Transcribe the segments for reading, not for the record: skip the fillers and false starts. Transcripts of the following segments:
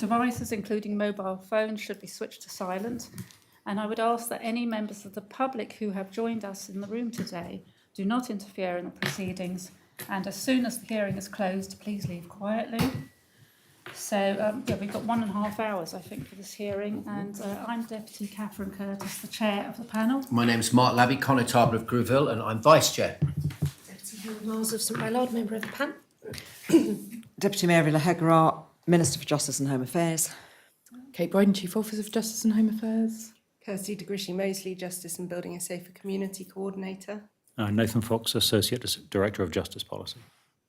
devices, including mobile phones, should be switched to silent. And I would ask that any members of the public who have joined us in the room today do not interfere in the proceedings. And as soon as the hearing is closed, please leave quietly. So, we've got 1.5 hours, I think, for this hearing. And I'm Deputy Catherine Curtis, the chair of the panel. My name's Mark Labby, Connétable of Grouville, and I'm vice chair. Deputy Helen Miles of St Mylord, member of the panel. Deputy Mary Lahegara, Minister for Justice and Home Affairs. Kate Bryden, Chief Officer of Justice and Home Affairs. Kirsty de Grishy-Moseley, Justice and Building a Safer Community Coordinator. Nathan Fox, Associate Director of Justice Policy.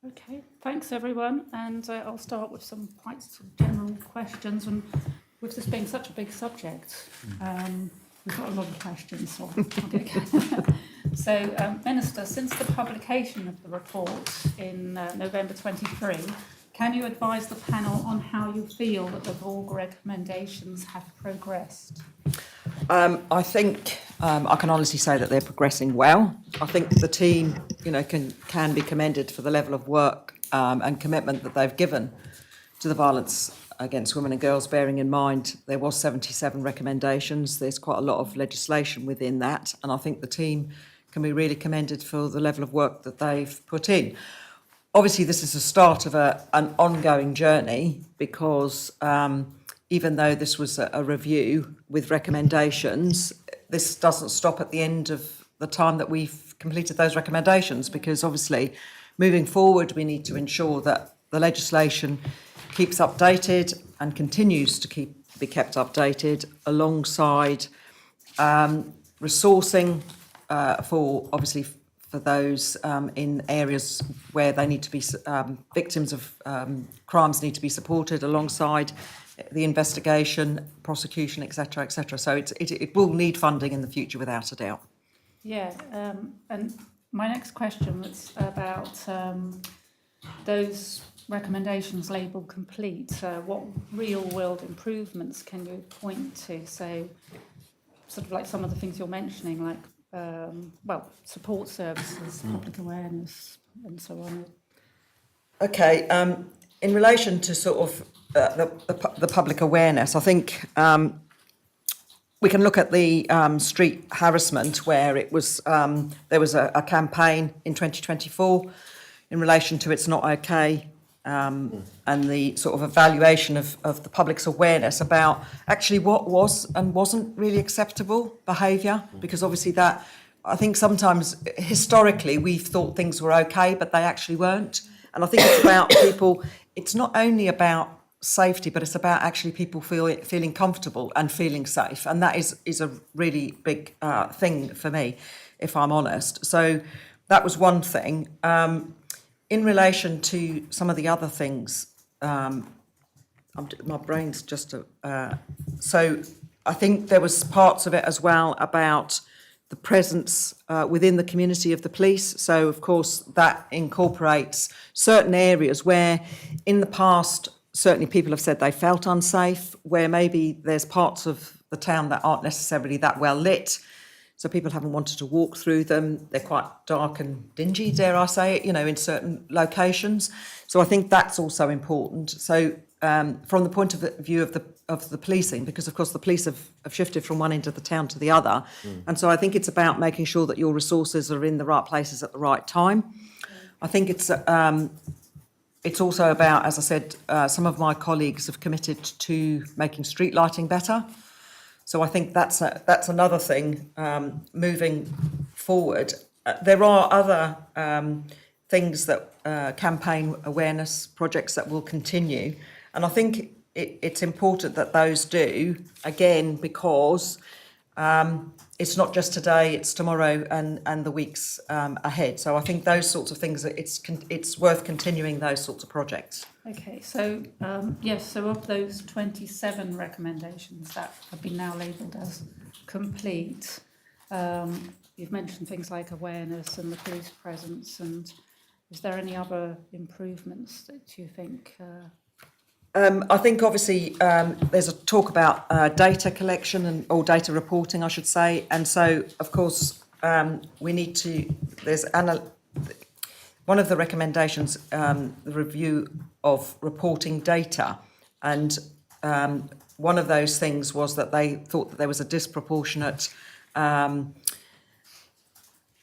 Okay, thanks everyone. And I'll start with some quite sort of general questions. And with this being such a big subject, we've got a lot of questions. So, I'll get going. So, Minister, since the publication of the report in November 23, can you advise the panel on how you feel that the VAWG recommendations have progressed? I think I can honestly say that they're progressing well. I think the team, can be commended for the level of work and commitment that they've given to the violence against women and girls, bearing in mind there was 77 recommendations. There's quite a lot of legislation within that, and I think the team can be really commended for the level of work that they've put in. Obviously, this is the start of an ongoing journey because even though this was a review with recommendations, this doesn't stop at the end of the time that we've completed those recommendations, because obviously moving forward we need to ensure that the legislation keeps updated and continues to be kept updated alongside resourcing for those in areas where they need to be victims of crimes need to be supported alongside the investigation, prosecution, etc., etc. So it will need funding in the future without a doubt. Yeah, and my next question was about those recommendations labelled complete. What real-world improvements can you point to? So, sort of like some of the things you're mentioning, like support services, public awareness, and so on. Okay, in relation to sort of the public awareness, I think we can look at the street harassment, where it was there was a campaign in 2024 in relation to It's Not Okay, and the sort of evaluation of the public's awareness about actually what was and wasn't really acceptable behaviour, because obviously that, I think sometimes historically we've thought things were okay, but they actually weren't. And I think it's about people, it's not only about safety, but it's about actually people feeling comfortable and feeling safe. And that is a really big thing for me, if I'm honest. So that was one thing. In relation to some of the other things, my brain's just... so I think there was parts of it as well about the presence within the community of the police. So, of course, that incorporates certain areas where in the past, certainly people have said they felt unsafe, where maybe there's parts of the town that aren't necessarily that well lit. So people haven't wanted to walk through them. They're quite dark and dingy, dare I say it, in certain locations. So I think that's also important. So from the point of view of the policing, because of course the police have shifted from one end of the town to the other. And so I think it's about making sure that your resources are in the right places at the right time. I think it's also about, as I said, some of my colleagues have committed to making street lighting better. So I think that's another thing moving forward. There are other things that campaign awareness projects that will continue, and I think it's important that those do, again, because it's not just today, it's tomorrow and the weeks ahead. So I think those sorts of things, it's worth continuing those sorts of projects. Okay, so yes, so of those 27 recommendations that have been now labelled as complete, you've mentioned things like awareness and the police presence, and is there any other improvements that you think? I think obviously there's a talk about data collection or data reporting, I should say, and so of course we need to. One of the recommendations, the review of reporting data, and one of those things was that they thought that there was a disproportionate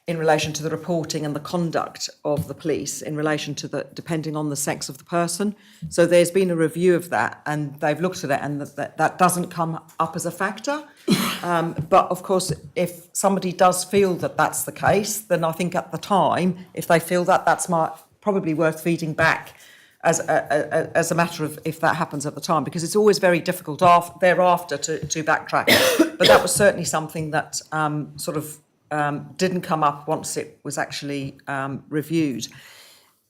in relation to the reporting and the conduct of the police in relation to depending on the sex of the person. So there's been a review of that, and they've looked at it, and that doesn't come up as a factor. But of course, if somebody does feel that that's the case, then I think at the time, if they feel that, that's probably worth feeding back as a matter of if that happens at the time, because it's always very difficult thereafter to backtrack. But that was certainly something that didn't come up once it was actually reviewed.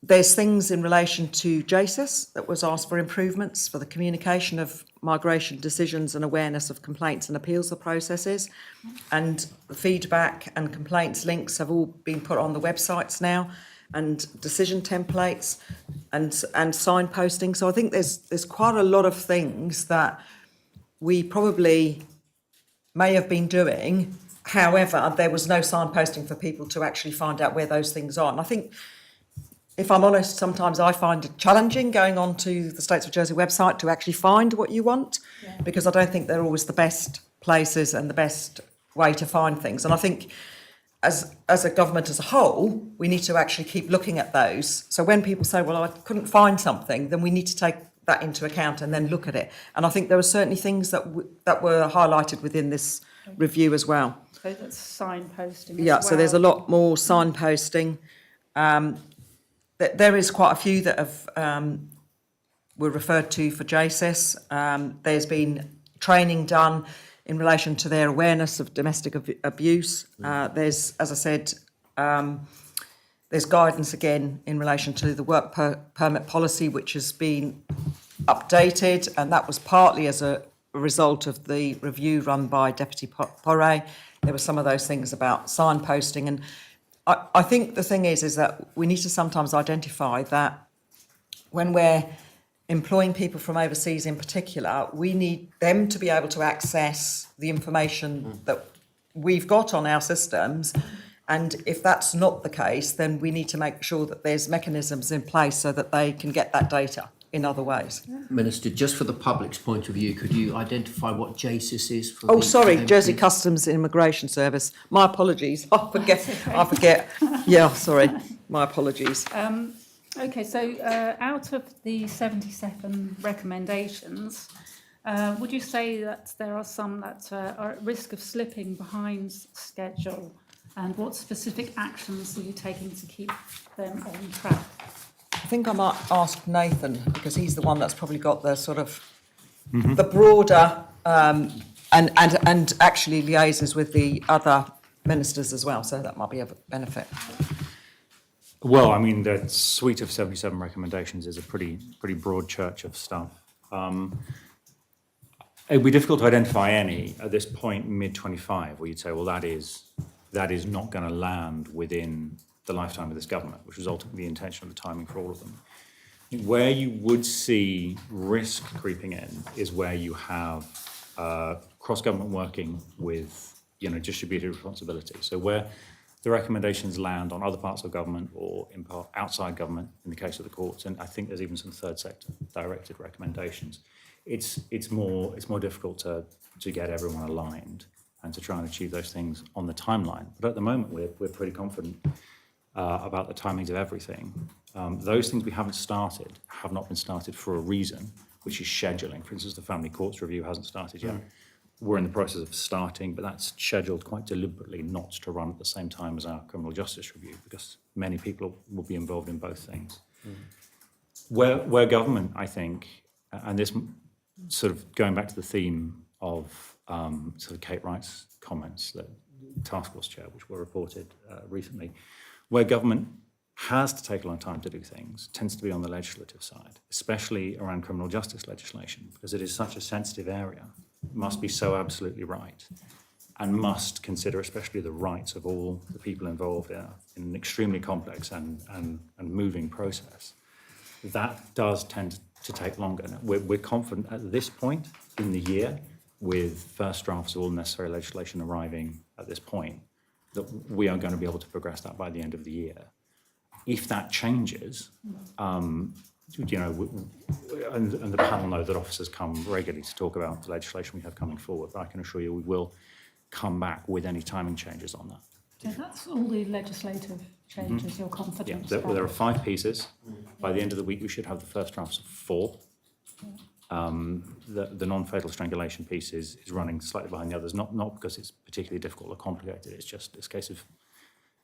There's things in relation to JSIS that was asked for improvements for the communication of migration decisions and awareness of complaints and appeals processes. And the feedback and complaints links have all been put on the websites now, and decision templates and signposting. So I think there's quite a lot of things that we probably may have been doing. However, there was no signposting for people to actually find out where those things are. And I think, if I'm honest, sometimes I find it challenging going on to the States of Jersey website to actually find what you want, because I don't think they're always the best places and the best way to find things. And I think as a government as a whole, we need to actually keep looking at those. So when people say, well, I couldn't find something, then we need to take that into account and then look at it. And I think there were certainly things that were highlighted within this review as well. So that's signposting. Yeah, so there's a lot more signposting. There is quite a few that have were referred to for JSIS. There's been training done in relation to their awareness of domestic abuse. There's, as I said, there's guidance again in relation to the work permit policy, which has been updated, and that was partly as a result of the review run by Deputy Porre. There were some of those things about signposting, and I think the thing is that we need to sometimes identify that when we're employing people from overseas in particular, we need them to be able to access the information that we've got on our systems. And if that's not the case, then we need to make sure that there's mechanisms in place so that they can get that data in other ways. Minister, just for the public's point of view, could you identify what JSIS is? For Jersey Customs and Immigration Service. My apologies. I forget. Yeah, sorry. My apologies. Okay, so out of the 77 recommendations, would you say that there are some that are at risk of slipping behind schedule? And what specific actions are you taking to keep them on track? I think I might ask Nathan, because he's the one that's probably got the sort of the broader and actually liaises with the other ministers as well. So that might be of benefit. Well, I mean, the suite of 77 recommendations is a pretty broad church of stuff. It'd be difficult to identify any at this point, mid-25, where you'd say, well, that is not going to land within the lifetime of this government, which was ultimately the intention of the timing for all of them. Where you would see risk creeping in is where you have cross-government working with, distributed responsibility. So where the recommendations land on other parts of government or in part outside government, in the case of the courts, and I think there's even some third sector directed recommendations. It's more difficult to get everyone aligned and to try and achieve those things on the timeline. But at the moment, we're pretty confident about the timings of everything. Those things we haven't started have not been started for a reason, which is scheduling. For instance, the family courts review hasn't started yet. We're in the process of starting, but that's scheduled quite deliberately not to run at the same time as our criminal justice review, because many people will be involved in both things. Where government, I think, and this sort of going back to the theme of sort of Kate Wright's comments, that Taskforce Chair, which were reported recently, where government has to take a long time to do things, tends to be on the legislative side, especially around criminal justice legislation, because it is such a sensitive area, must be so absolutely right, and must consider especially the rights of all the people involved in an extremely complex and moving process. That does tend to take longer. We're confident at this point in the year, with first drafts of all necessary legislation arriving at this point, that we are going to be able to progress that by the end of the year. If that changes, you know, and the panel know that officers come regularly to talk about the legislation we have coming forward. But I can assure you we will come back with any timing changes on that. So that's all the legislative changes you're Yeah, confident there about? are 5 pieces. By the end of the week, we should have the first drafts of 4. The non-fatal strangulation piece is running slightly behind the others, not because it's particularly difficult or complicated. It's just a case of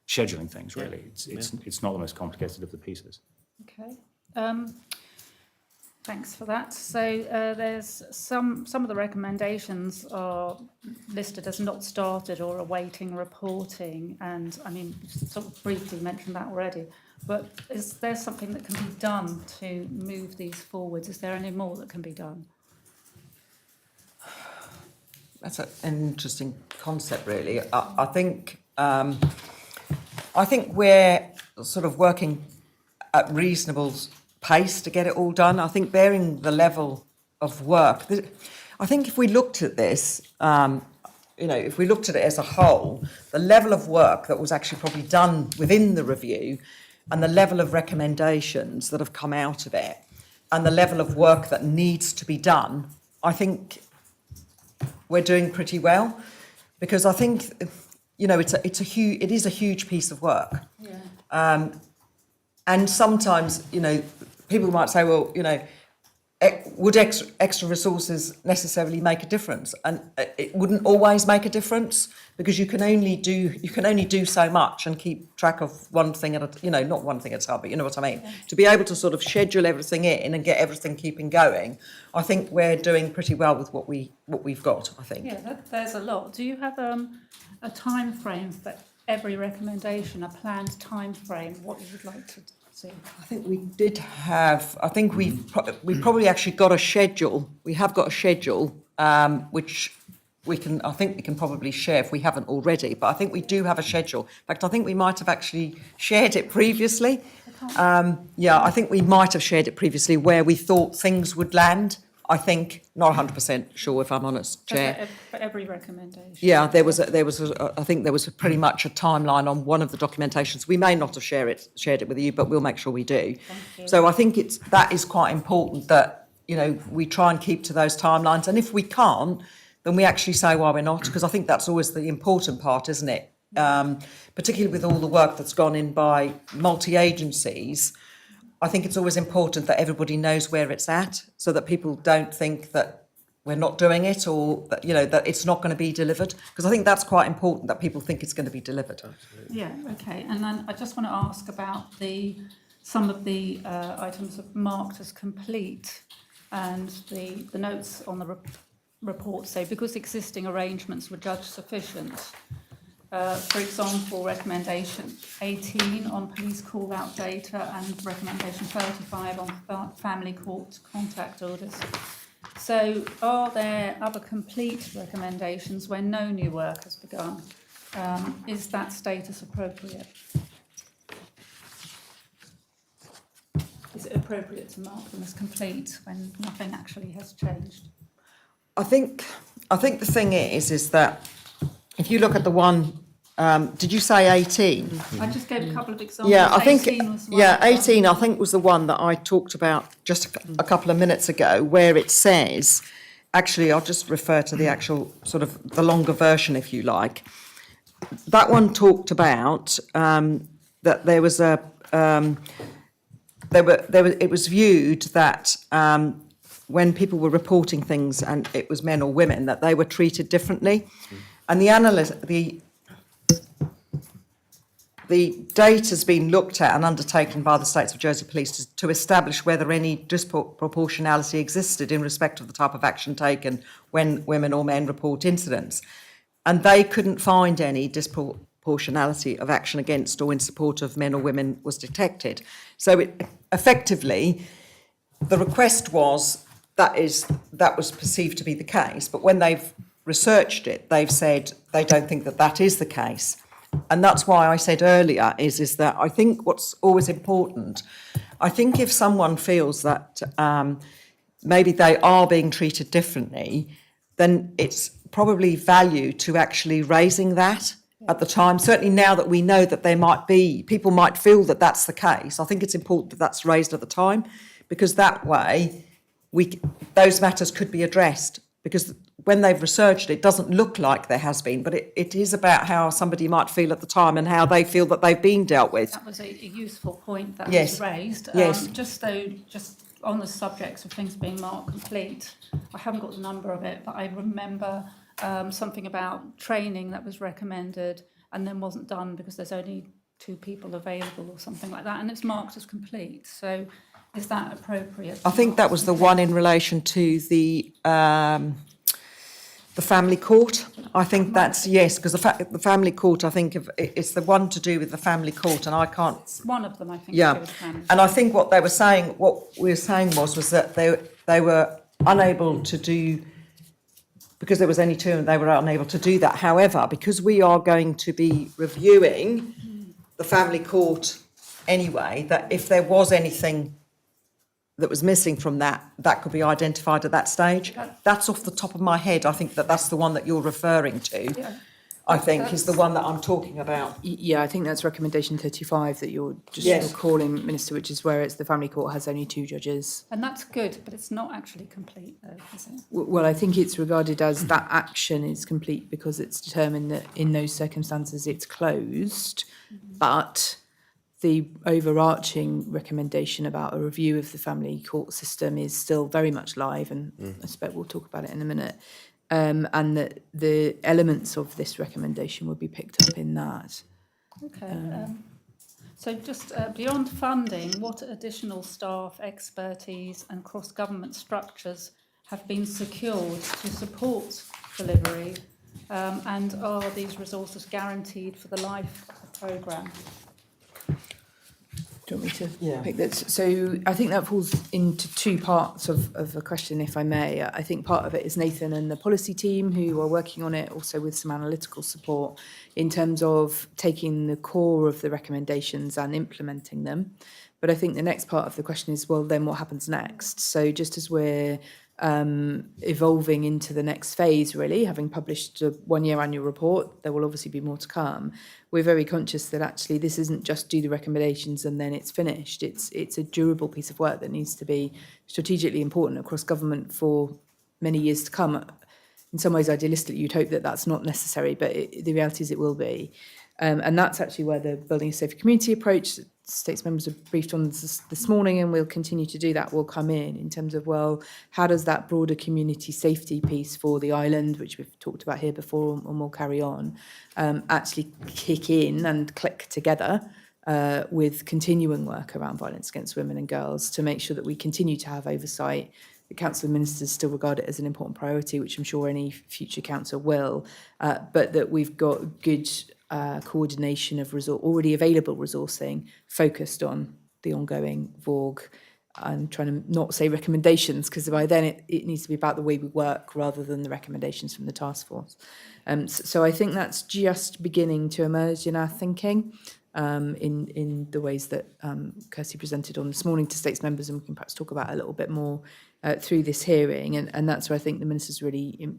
scheduling things, really. It's not the most complicated of the pieces. Okay. Thanks for that. So there's some of the recommendations are listed as not started or awaiting reporting, and I mean, you sort of briefly mentioned that already. But is there something that can be done to move these forwards? Is there any more that can be done? That's an interesting concept, really. I think we're sort of working at reasonable pace to get it all done. I think bearing the level of work, I think if we looked at this, if we looked at it as a whole, the level of work that was actually probably done within the review and the level of recommendations that have come out of it and the level of work that needs to be done, I think we're doing pretty well, because I think, it is a huge piece of work. Yeah. And sometimes, people might say, well, would extra resources necessarily make a difference? And it wouldn't always make a difference, because you can only do so much and keep track of one thing at a, not one thing at a time, but you know what I mean. Yeah. To be able to sort of schedule everything in and get everything keeping going, I think we're doing pretty well with what we've got. I think. Yeah, there's a lot. Do you have a time frame for every recommendation, a planned time frame? What you would like to see? I think we did have. I think we probably actually got a schedule. We have got a schedule, which we can. I think we can probably share if we haven't already. But I think we do have a schedule. In fact, I think we might have actually shared it previously. I think we might have shared it previously where we thought things would land. I think, not 100% sure if I'm honest, Chair. For every recommendation. Yeah, I think there was pretty much a timeline on one of the documentations. We may not have shared it with you, but we'll make sure we do. So I think that is quite important that, we try and keep to those timelines. And if we can't, then we actually say why we're not, because I think that's always the important part, isn't it? Particularly with all the work that's gone in by multi-agencies, I think it's always important that everybody knows where it's at, so that people don't think that we're not doing it, or that, that it's not going to be delivered. Because I think that's quite important, that people think it's going to be delivered. Absolutely. Yeah, okay. And then I just want to ask about some of the items marked as complete, and the notes on the report say, because existing arrangements were judged sufficient. For example, recommendation 18 on police call-out data and recommendation 35 on family court contact orders. So are there other complete recommendations where no new work has begun? Is that status appropriate? Is it appropriate to mark them as complete when nothing actually has changed? I think the thing is that if you look at the one, did you say 18? I just gave a couple of examples. Yeah, I think 18 was one. 18 I think was the one that I talked about just a couple of minutes ago, where it says, actually I'll just refer to the actual sort of the longer version if you like. That one talked about that there was it was viewed that when people were reporting things, and it was men or women, that they were treated differently. And the data's been looked at and undertaken by the States of Jersey Police to establish whether any disproportionality existed in respect of the type of action taken when women or men report incidents. And they couldn't find any disproportionality of action against or in support of men or women was detected. So effectively, the request was that was perceived to be the case, but when they've researched it, they've said they don't think that is the case. And that's why I said earlier is that I think what's always important, I think if someone feels that maybe they are being treated differently, then it's probably value to actually raising that at the time. Certainly now that we know that people might feel that that's the case, I think it's important that that's raised at the time, because that way those matters could be addressed, because when they've researched it doesn't look like there has been, but it is about how somebody might feel at the time and how they feel that they've been dealt with. That was a useful point that Yes. was raised. Yes. Just on the subject of things being marked complete, I haven't got the number of it, but I remember something about training that was recommended and then wasn't done because there's only 2 people available or something like that, and it's marked as complete. So is that appropriate? I think that was the one in relation to the family court. I think that's, yes, because the family court, I think it's the one to do with the family court, and I can't. It's one of them, I think. Yeah, and I think what we were saying was that they were unable to do, because there was only 2 and they were unable to do that. However, because we are going to be reviewing the family court anyway, that if there was anything that was missing from that could be identified at that stage. That's off the top of my head. I think that's the one that you're referring to. Yeah. I think is the one that I'm talking about. Yeah, I think that's recommendation 35 that you're just Yes. recalling, Minister, which is where it's the family court has only 2 judges. And that's good, but it's not actually complete though, is it? Well, I think it's regarded as that action is complete because it's determined that in those circumstances it's closed, but the overarching recommendation about a review of the family court system is still very much live, and I suspect we'll talk about it in a minute. And that the elements of this recommendation would be picked up in that. Okay. So just beyond funding, what additional staff, expertise and cross-government structures have been secured to support delivery? And are these resources guaranteed for the LIFE programme? Do you want me to Yeah. pick that? So I think that falls into 2 parts of a question, if I may. I think part of it is Nathan and the policy team who are working on it, also with some analytical support in terms of taking the core of the recommendations and implementing them. But I think the next part of the question is, well, then what happens next? So just as we're evolving into the next phase, really, having published a 1-year annual report, there will obviously be more to come. We're very conscious that actually this isn't just do the recommendations and then it's finished. It's a durable piece of work that needs to be strategically important across government for many years to come. In some ways, idealistically, you'd hope that that's not necessary, but the reality is it will be. And that's actually where the Building a Safer Community approach that States members have briefed on this morning, and we'll continue to do that, will come in terms of, well, how does that broader community safety piece for the island, which we've talked about here before and will carry on, actually kick in and click together with continuing work around violence against women and girls to make sure that we continue to have oversight. The Council of Ministers still regard it as an important priority, which I'm sure any future council will, but that we've got good coordination of already available resourcing focused on the ongoing VAWG. I'm trying to not say recommendations, because by then it needs to be about the way we work rather than the recommendations from the task force. So I think that's just beginning to emerge in our thinking in the ways that Kirsty presented on this morning to States members, and we can perhaps talk about a little bit more through this hearing, and that's where I think the Minister's really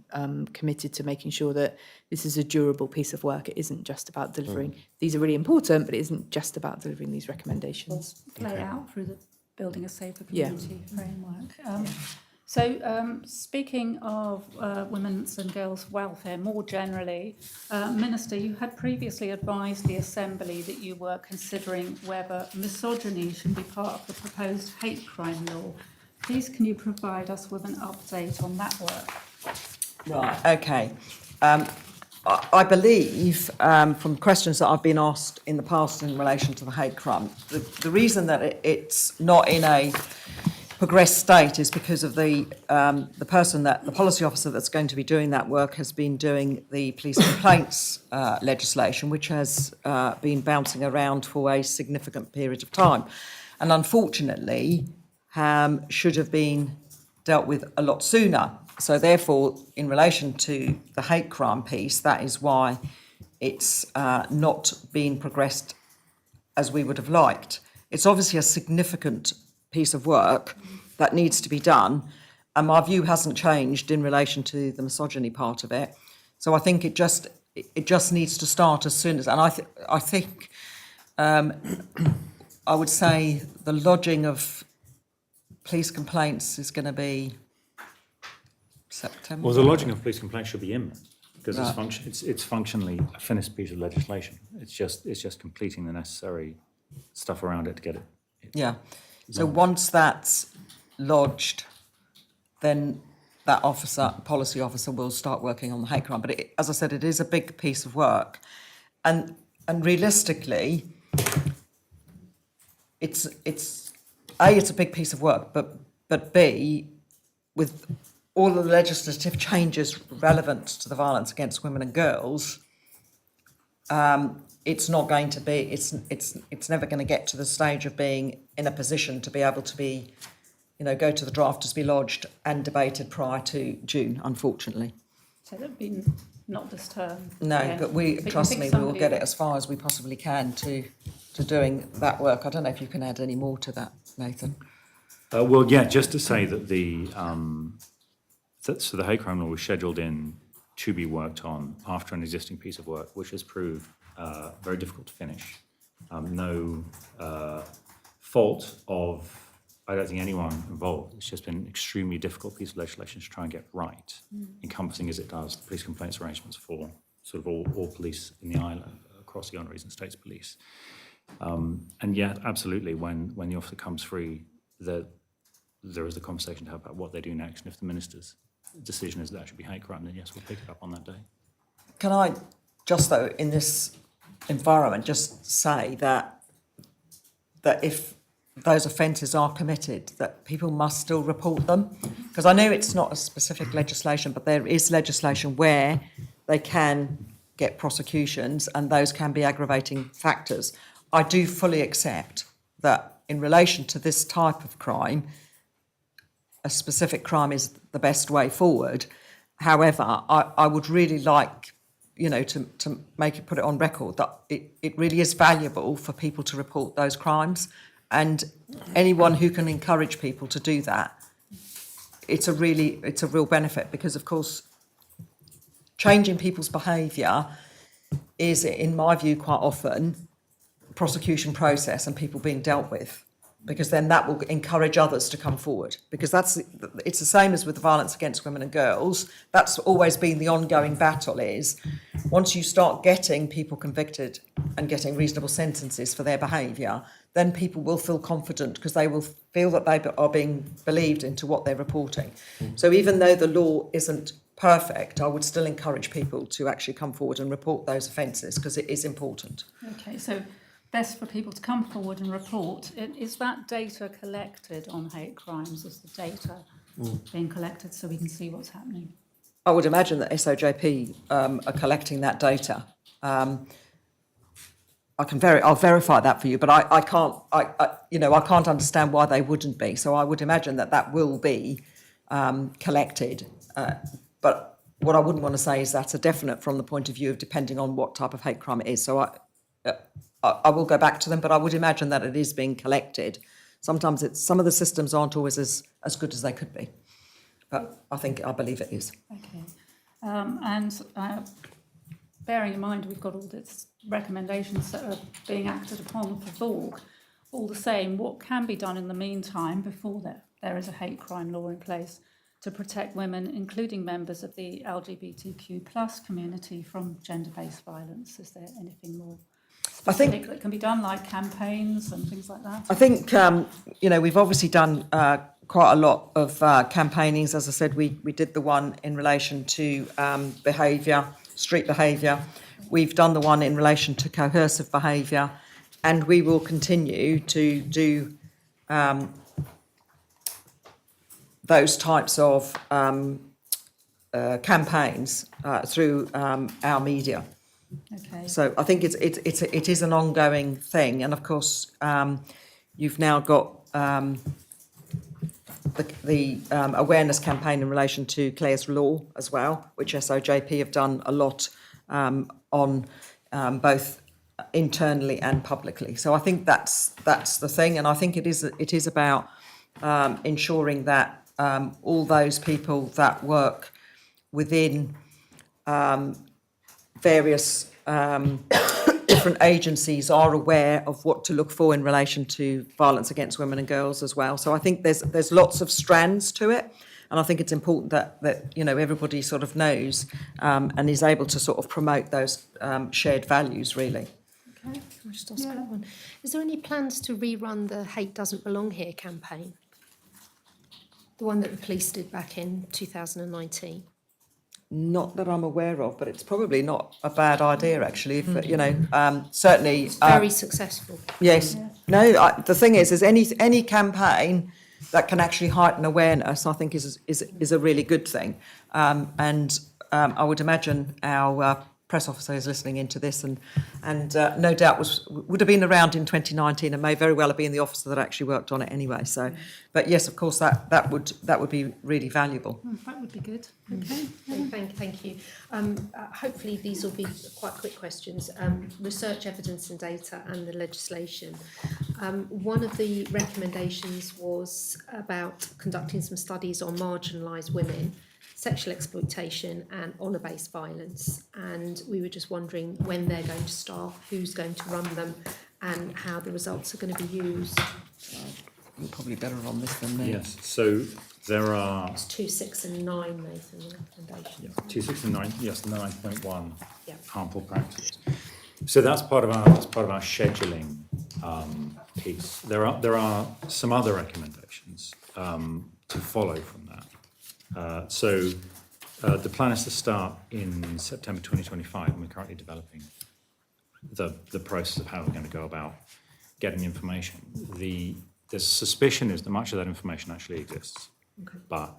committed to making sure that this is a durable piece of work. It isn't just about delivering. These are really important, but it isn't just about delivering these recommendations. Play out through the Building a Safer Community framework. So speaking of women's and girls' welfare more generally, Minister, you had previously advised the Assembly that you were considering whether misogyny should be part of the proposed hate crime law. Please, can you provide us with an update on that work? Right. Okay. I believe from questions that I've been asked in the past in relation to the hate crime, the reason that it's not in a progressed state is because of the policy officer that's going to be doing that work has been doing the police complaints legislation, which has been bouncing around for a significant period of time, and unfortunately should have been dealt with a lot sooner. So therefore, in relation to the hate crime piece, that is why it's not been progressed as we would have liked. It's obviously a significant piece of work that needs to be done, and my view hasn't changed in relation to the misogyny part of it. So I think it just needs to start as soon as, and I think I would say the lodging of police complaints is going to be September. Well, the lodging of police complaints should be imminent, because Right. it's functionally a finished piece of legislation. It's just completing the necessary stuff around it to get it. Yeah. So once that's lodged, then that policy officer will start working on the hate crime. But as I said, it is a big piece of work. And realistically, it's a big piece of work, but B, with all the legislative changes relevant to the violence against women and girls, it's not going to be, it's never going to get to the stage of being in a position to be able to be, go to the drafters, be lodged and debated prior to June, unfortunately. So that would be not this term. No, again. but you trust think me, we will somebody- get it as far as we possibly can to doing that work. I don't know if you can add any more to that, Nathan. Well, yeah, just to say that so the hate crime law was scheduled in to be worked on after an existing piece of work, which has proved very difficult to finish. No fault of, I don't think, anyone involved. It's just been an extremely difficult piece of legislation to try and get right, encompassing as it does the police complaints arrangements for sort of all police in the island, across the honouraries and states police. And yet, absolutely, when the officer comes free, there is a conversation to have about what they do next. And if the minister's decision is that should be hate crime, then yes, we'll pick it up on that day. Can I just, though, in this environment, just say that if those offences are committed, that people must still report them? Because I know it's not a specific legislation, but there is legislation where they can get prosecutions and those can be aggravating factors. I do fully accept that in relation to this type of crime, a specific crime is the best way forward. However, I would really like, to put it on record that it really is valuable for people to report those crimes, and anyone who can encourage people to do that, it's a real benefit, because of course changing people's behaviour is, in my view, quite often prosecution process and people being dealt with, because then that will encourage others to come forward, because it's the same as with the violence against women and girls. That's always been the ongoing battle, is once you start getting people convicted and getting reasonable sentences for their behaviour, then people will feel confident because they will feel that they are being believed into what they're reporting. So even though the law isn't perfect, I would still encourage people to actually come forward and report those offences, because it is important. Okay, so best for people to come forward and report. Is that data collected on hate crimes? Is the data being collected so we can see what's happening? I would imagine that SOJP are collecting that data. I'll verify that for you, but I can't understand why they wouldn't be. So I would imagine that will be collected. But what I wouldn't want to say is that's a definite from the point of view of depending on what type of hate crime it is. So I will go back to them, but I would imagine that it is being collected. Sometimes some of the systems aren't always as good as they could be, but I believe it is. Okay, and bearing in mind we've got all these recommendations that are being acted upon for VAWG, all the same, what can be done in the meantime before there is a hate crime law in place to protect women, including members of the LGBTQ+ community, from gender-based violence? Is there anything more specific that can be done, like campaigns and things like that? I think, we've obviously done quite a lot of campaignings. As I said, we did the one in relation to street behaviour. We've done the one in relation to coercive behaviour, and we will continue to do those types of campaigns through our media. Okay. So I think it is an ongoing thing, and of course you've now got the awareness campaign in relation to Clare's Law as well, which SOJP have done a lot on both internally and publicly. So I think that's the thing, and I think it is about ensuring that all those people that work within various different agencies are aware of what to look for in relation to violence against women and girls as well. So I think there's lots of strands to it. And I think it's important that everybody sort of knows and is able to sort of promote those shared values, really. Okay, can I just ask another one? Is there any plans to rerun the Hate Doesn't Belong Here campaign? The one that the police did back in 2019? Not that I'm aware of, but it's probably not a bad idea, actually. If, certainly... It's very successful. Yes. Yeah. No, the thing is any campaign that can actually heighten awareness, I think is a really good thing. And I would imagine our press officer is listening into this and no doubt would have been around in 2019 and may very well have been the officer that actually worked on it anyway. So, but yes, of course, that would be really valuable. That would be good. Okay. Thank you. Hopefully these will be quite quick questions. Research, evidence and data and the legislation. One of the recommendations was about conducting some studies on marginalised women, sexual exploitation and honour-based violence, and we were just wondering when they're going to start, who's going to run them and how the results are going to be used. You're probably better on this than me. Yes, so there are It's 2, 6 and 9, Nathan, the recommendations. 2, 6 and 9, yes, 9.1 Yeah. harmful practices. So that's part of our scheduling piece. There are some other recommendations to follow from that. So the plan is to start in September 2025, and we're currently developing the process of how we're going to go about getting information. The suspicion is that much of that information actually exists, but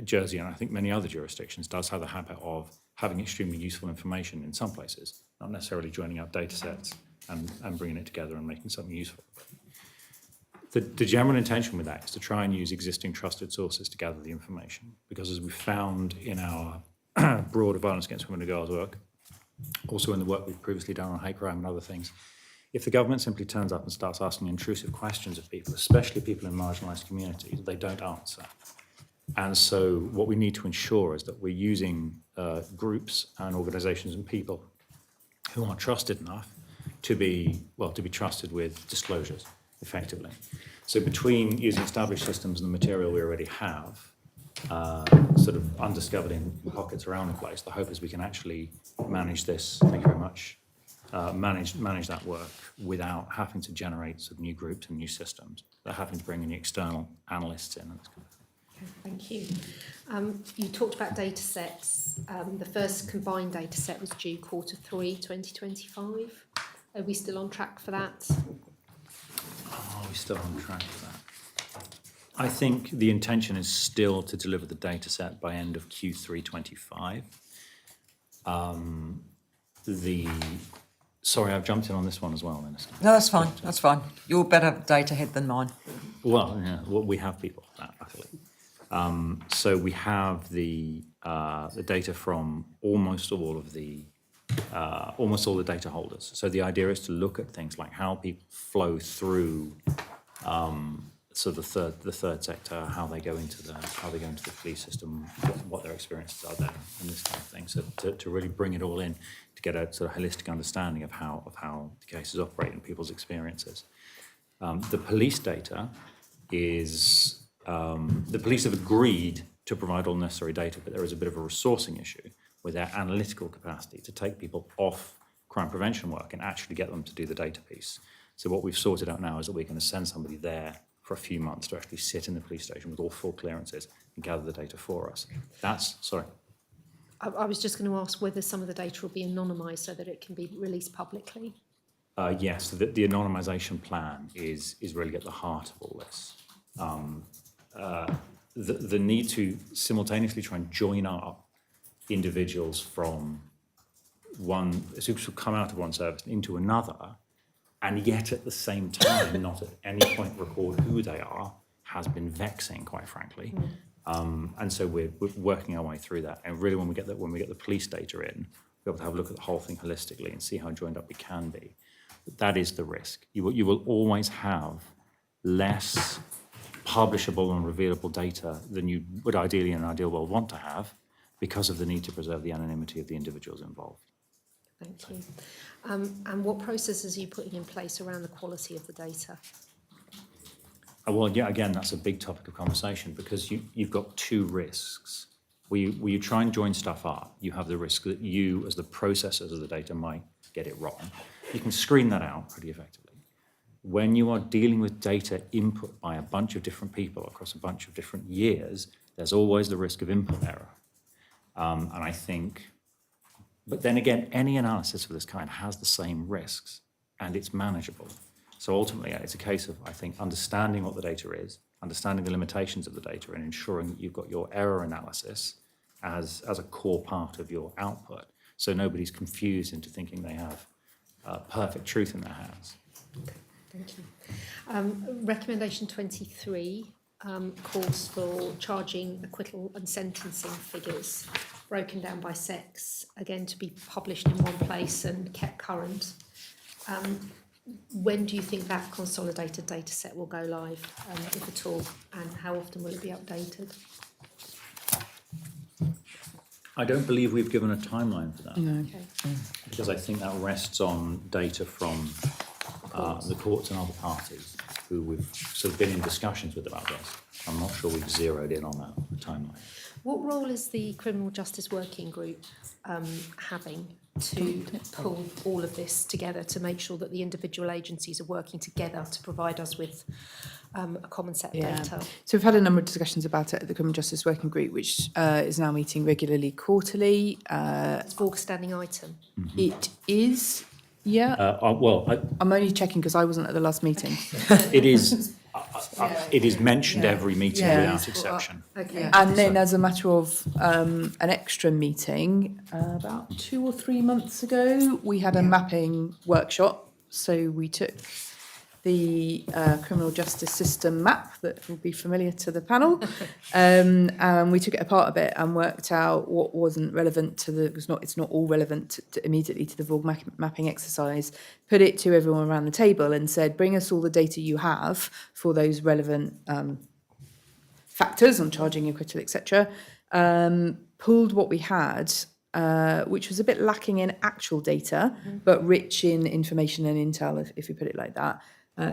Jersey and I think many other jurisdictions does have the habit of having extremely useful information in some places, not necessarily joining up data sets and bringing it together and making something useful. The general intention with that is to try and use existing trusted sources to gather the information, because as we found in our broader violence against women and girls work, also in the work we've previously done on hate crime and other things, if the government simply turns up and starts asking intrusive questions of people, especially people in marginalised communities, they don't answer. And so what we need to ensure is that we're using groups and organisations and people who are trusted enough to be trusted with disclosures effectively. So between using established systems and the material we already have, sort of undiscovered in pockets around the place, the hope is we can actually manage this, thank you very much, manage that work without having to generate sort of new groups and new systems, without having to bring in external analysts in. And this kind of thing. Okay, thank you. You talked about data sets. The first combined data set was due Q3 2025. Are we still on track for that? Are we still on track for that? I think the intention is still to deliver the data set by end of Q3 25. Sorry, I've jumped in on this one as well, Minister. No, that's fine. That's fine. You're better data head than mine. Well, yeah, we have people, luckily. So we have the data from almost all the data holders. So the idea is to look at things like how people flow through the third sector, how they go into the police system, what their experiences are there, and this kind of thing. So to really bring it all in, to get a sort of holistic understanding of how the cases operate and people's experiences. The police data is the police have agreed to provide all necessary data, but there is a bit of a resourcing issue with their analytical capacity to take people off crime prevention work and actually get them to do the data piece. So what we've sorted out now is that we're going to send somebody there for a few months to actually sit in the police station with all full clearances and gather the data for us. I was just going to ask whether some of the data will be anonymised so that it can be released publicly. Yes, the anonymisation plan is really at the heart of all this. The need to simultaneously try and join up individuals from one, who come out of one service into another, and yet at the same time not at any point record who they are, has been vexing, quite frankly. And so we're working our way through that. And really, when we get the police data in, we'll be able to have a look at the whole thing holistically and see how joined up we can be. But that is the risk. You will always have less publishable and revealable data than you would ideally in an ideal world want to have, because of the need to preserve the anonymity of the individuals involved. Thank you. And what processes are you putting in place around the quality of the data? Well, yeah, again, that's a big topic of conversation because you've got two risks. Where you try and join stuff up, you have the risk that you, as the processors of the data, might get it wrong. You can screen that out pretty effectively. When you are dealing with data input by a bunch of different people across a bunch of different years, there's always the risk of input error. And I think, but then again, any analysis of this kind has the same risks and it's manageable. So ultimately, it's a case of, I think, understanding what the data is, understanding the limitations of the data and ensuring that you've got your error analysis as a core part of your output. So nobody's confused into thinking they have perfect truth in their hands. Okay, thank you. Recommendation 23 calls for charging, acquittal and sentencing figures broken down by sex, again to be published in one place and kept current. When do you think that consolidated data set will go live, if at all, and how often will it be updated? I don't believe we've given a timeline for that. No. Okay. Because I think that rests on data from the courts and other parties who we've sort of been in discussions with about this. I'm not sure we've zeroed in on that timeline. What role is the Criminal Justice Working Group having to pull all of this together to make sure that the individual agencies are working together to provide us with a common set of data? So we've had a number of discussions about it at the Criminal Justice Working Group, which is now meeting regularly quarterly. It's VAWG standing item. It is, yeah. I'm only checking because I wasn't at the last meeting. It is. It is mentioned every meeting Yeah. without exception. Okay. And then as a matter of an extra meeting, about 2 or 3 months ago, we had a mapping workshop. So we took the criminal justice system map that will be familiar to the panel, and we took it apart a bit and worked out what wasn't relevant to the, it's not all relevant to immediately to the VAWG mapping exercise, put it to everyone around the table and said, bring us all the data you have for those relevant factors on charging, acquittal, etc. Pulled what we had, which was a bit lacking in actual data, but rich in information and intel, if you put it like that.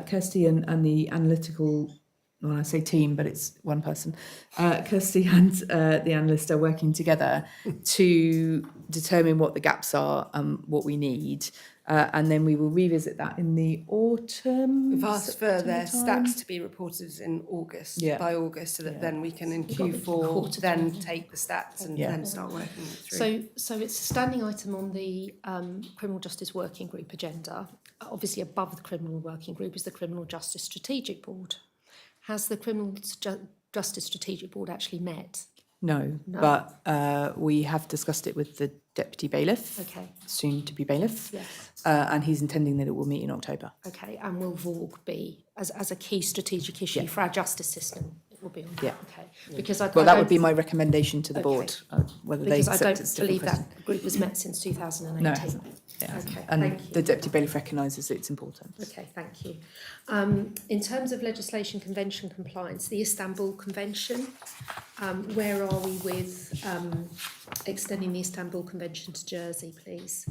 Kirsty and the analytical, well, I say team, but it's one person. Kirsty and the analyst are working together to determine what the gaps are and what we need. And then we will revisit that in the autumn. We've asked for their September time. stats to be reported in August, Yeah. by August, so that Yeah. then we can in We've got the Q4 quarter then time. take the stats and Yeah. then start working it through. So it's a standing item on the Criminal Justice Working Group agenda. Obviously above the Criminal Working Group is the Criminal Justice Strategic Board. Has the Criminal Justice Strategic Board actually met? No, No. but we have discussed it with the deputy bailiff, Okay, soon to be bailiff, yes. and he's intending that it will meet in October. Okay, and will VAWG be, as a key strategic issue Yeah. for our justice system, it will be on? Yeah. Okay, because I Well, that don't- would be my recommendation to the Okay. board, whether they Because I accept don't it's a different believe question. that group was met since 2018. No, it hasn't. Yeah. Okay, And thank you. the deputy bailiff recognises its importance. Okay, thank you. In terms of legislation convention compliance, the Istanbul Convention, where are we with extending the Istanbul Convention to Jersey, please?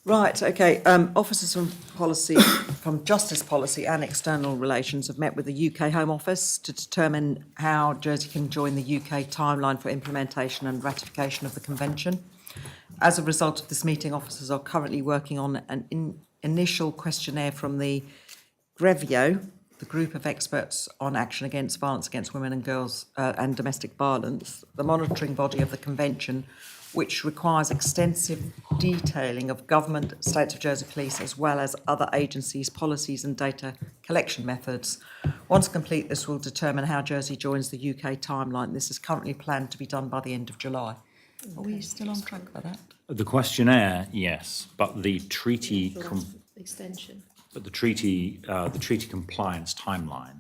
Right, okay. Officers from Justice Policy and External Relations have met with the UK Home Office to determine how Jersey can join the UK timeline for implementation and ratification of the Convention. As a result of this meeting, officers are currently working on an initial questionnaire from the GREVIO, the Group of Experts on Action Against Violence Against Women and Girls and Domestic Violence, the monitoring body of the Convention, which requires extensive detailing of government, State of Jersey Police, as well as other agencies' policies and data collection methods. Once complete, this will determine how Jersey joins the UK timeline. This is currently planned to be done by the end of July. Are we still on track for that? The questionnaire, yes, but the treaty, Extension. but the treaty compliance timeline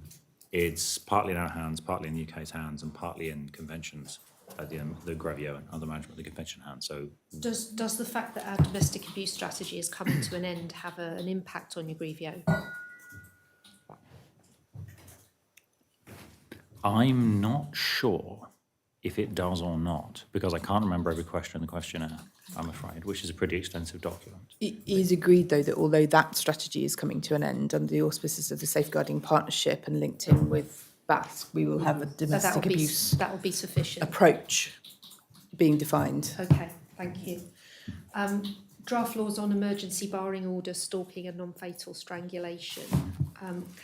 is partly in our hands, partly in the UK's hands, and partly in conventions, the GREVIO and other management of the convention hands. So, Does the fact that our domestic abuse strategy is coming to an end have an impact on your GREVIO? I'm not sure. if it does or not, because I can't remember every question in the questionnaire, I'm afraid, which is a pretty extensive document. It is agreed, though, that although that strategy is coming to an end under the auspices of the Safeguarding Partnership and linked in with BATS, we will have a domestic abuse That will be sufficient. approach being defined. Okay, thank you. Draft laws on emergency barring orders, stalking and non-fatal strangulation.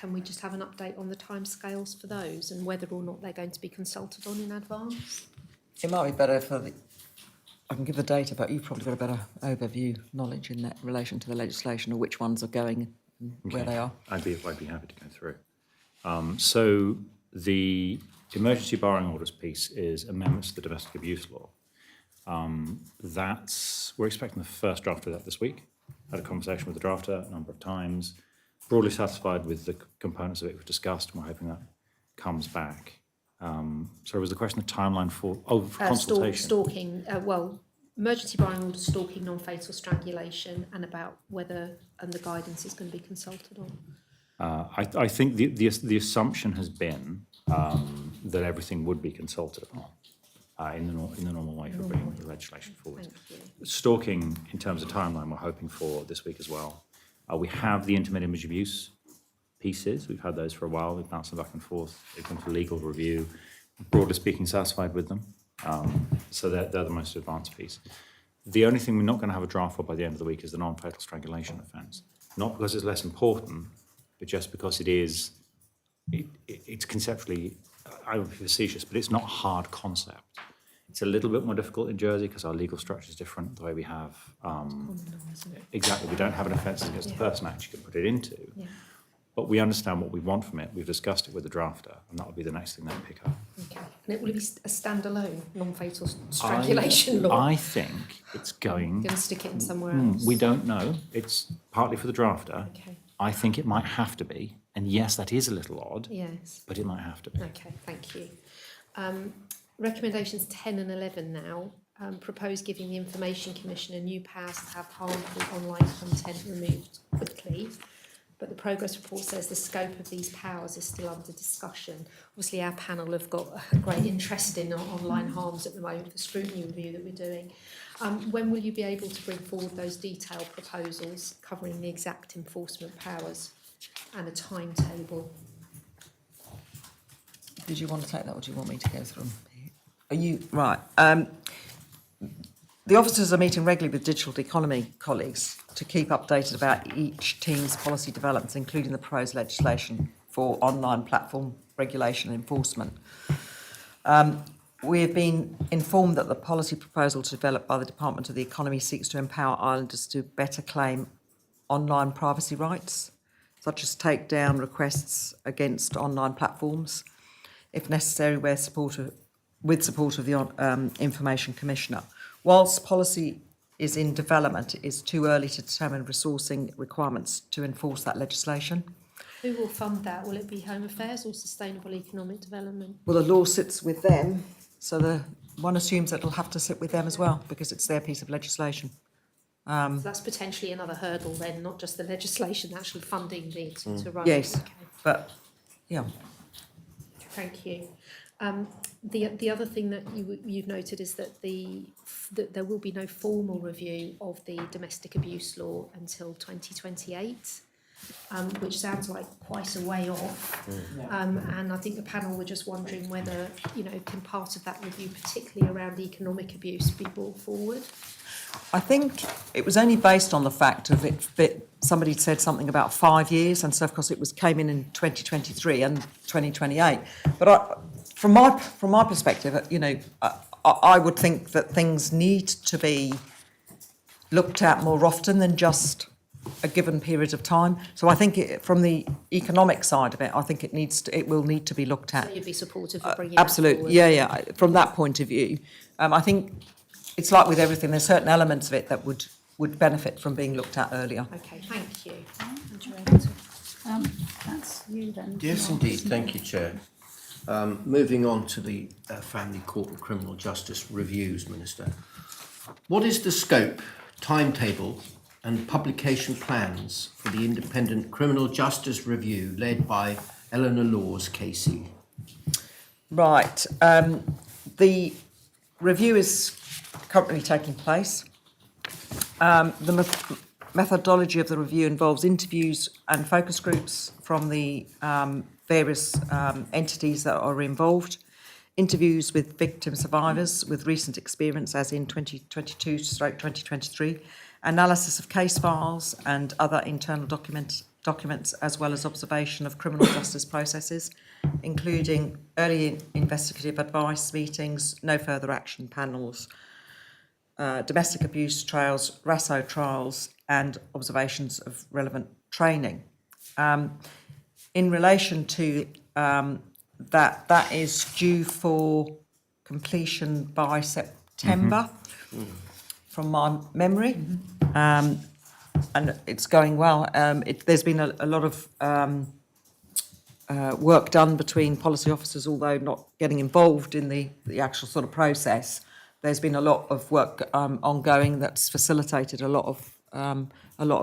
Can we just have an update on the timescales for those and whether or not they're going to be consulted on in advance? It might be better I can give the data, but you've probably got a better overview knowledge in that relation to the legislation or which ones are going and where they are. I'd be happy to go through. So the emergency barring orders piece is amendments to the domestic abuse law. We're expecting the first draft of that this week. Had a conversation with the drafter a number of times. Broadly satisfied with the components of it we've discussed, and we're hoping that comes back. So was the question of timeline for consultation? Stalking, emergency barring orders, stalking, non-fatal strangulation, and about whether the guidance is going to be consulted on. I think the assumption has been that everything would be consulted on in the normal way for bringing the legislation forward. Thank you. Stalking, in terms of timeline, we're hoping for this week as well. We have the intimate image abuse pieces. We've had those for a while. We've bounced them back and forth. They've come for legal review. Broadly speaking, satisfied with them. So they're the most advanced piece. The only thing we're not going to have a draft for by the end of the week is the non-fatal strangulation offence. Not because it's less important, but just because it's conceptually, I would be facetious, but it's not a hard concept. It's a little bit more difficult in Jersey because our legal structure is different. The way we have, exactly, we don't have an offence against the person act you can put it into. Yeah. But we understand what we want from it. We've discussed it with the drafter, and that will be the next thing they pick up. Okay. And it will be a standalone non-fatal strangulation law. I think it's going. Going to stick it in somewhere else. We don't know. It's partly for the drafter. Okay. I think it might have to be. And yes, that is a little odd, Yes. but it might have to be. Okay, thank you. Recommendations 10 and 11 now. Propose giving the Information Commission new powers to have harmful online content removed quickly. But the progress report says the scope of these powers is still under discussion. Obviously, our panel have got a great interest in online harms at the moment, the scrutiny review that we're doing. When will you be able to bring forward those detailed proposals covering the exact enforcement powers and a timetable? Did you want to take that or do you want me to go through them? Are you, right. The officers are meeting regularly with digital economy colleagues to keep updated about each team's policy developments, including the proposed legislation for online platform regulation and enforcement. We have been informed that the policy proposal developed by the Department of the Economy seeks to empower islanders to better claim online privacy rights, such as take down requests against online platforms, if necessary, with support of the Information Commissioner. Whilst policy is in development, it is too early to determine resourcing requirements to enforce that legislation. Who will fund that? Will it be Home Affairs or Sustainable Economic Development? Well, the law sits with them, so one assumes that it'll have to sit with them as well, because it's their piece of legislation. So that's potentially another hurdle then, not just the legislation, actually funding to run. Yes, Okay. but, yeah. Thank you. The other thing that you've noted is that that there will be no formal review of the domestic abuse law until 2028, which sounds like quite a way off. And I think the panel were just wondering whether, can part of that review, particularly around economic abuse, be brought forward? I think it was only based on the fact of it. Somebody said something about 5 years, and so of course it came in 2023 and 2028. But from my perspective, I would think that things need to be looked at more often than just a given period of time. So I think from the economic side of it, I think it will need to be looked at. So you'd be supportive of bringing absolutely, that forward? yeah. From that point of view, I think it's like with everything. There's certain elements of it that would benefit from being looked at earlier. Okay, thank you. That's you then. Yes, indeed. Thank you, Chair. Moving on to the Family Court and Criminal Justice Reviews, Minister. What is the scope, timetable and publication plans for the Independent Criminal Justice Review led by Eleanor Laws, KC? Right. The review is currently taking place. The methodology of the review involves interviews and focus groups from the various entities that are involved, interviews with victim survivors with recent experience, as in 2022/2023, analysis of case files and other internal documents, as well as observation of criminal justice processes, including early investigative advice meetings, no further action panels, domestic abuse trials, RASO trials, and observations of relevant training. In relation to that is due for completion by September, from my memory, and it's going well. There's been a lot of work done between policy officers, although not getting involved in the actual sort of process. There's been a lot of work ongoing that's facilitated a lot of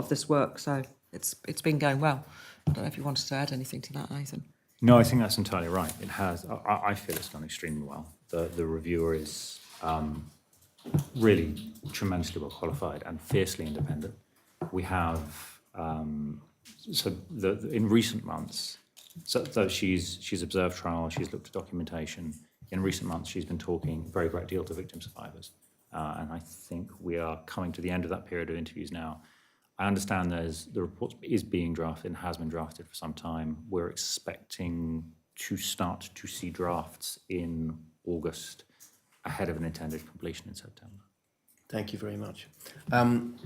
this work, so it's been going well. I don't know if you wanted to add anything to that, Nathan. No, I think that's entirely right. It has. I feel it's done extremely well. The reviewer is really tremendously well qualified and fiercely independent. We have in recent months. So she's observed trial. She's looked at documentation. In recent months, she's been talking a very great deal to victim survivors, and I think we are coming to the end of that period of interviews now. I understand the report is being drafted and has been drafted for some time. We're expecting to start to see drafts in August ahead of an intended completion in September. Thank you very much.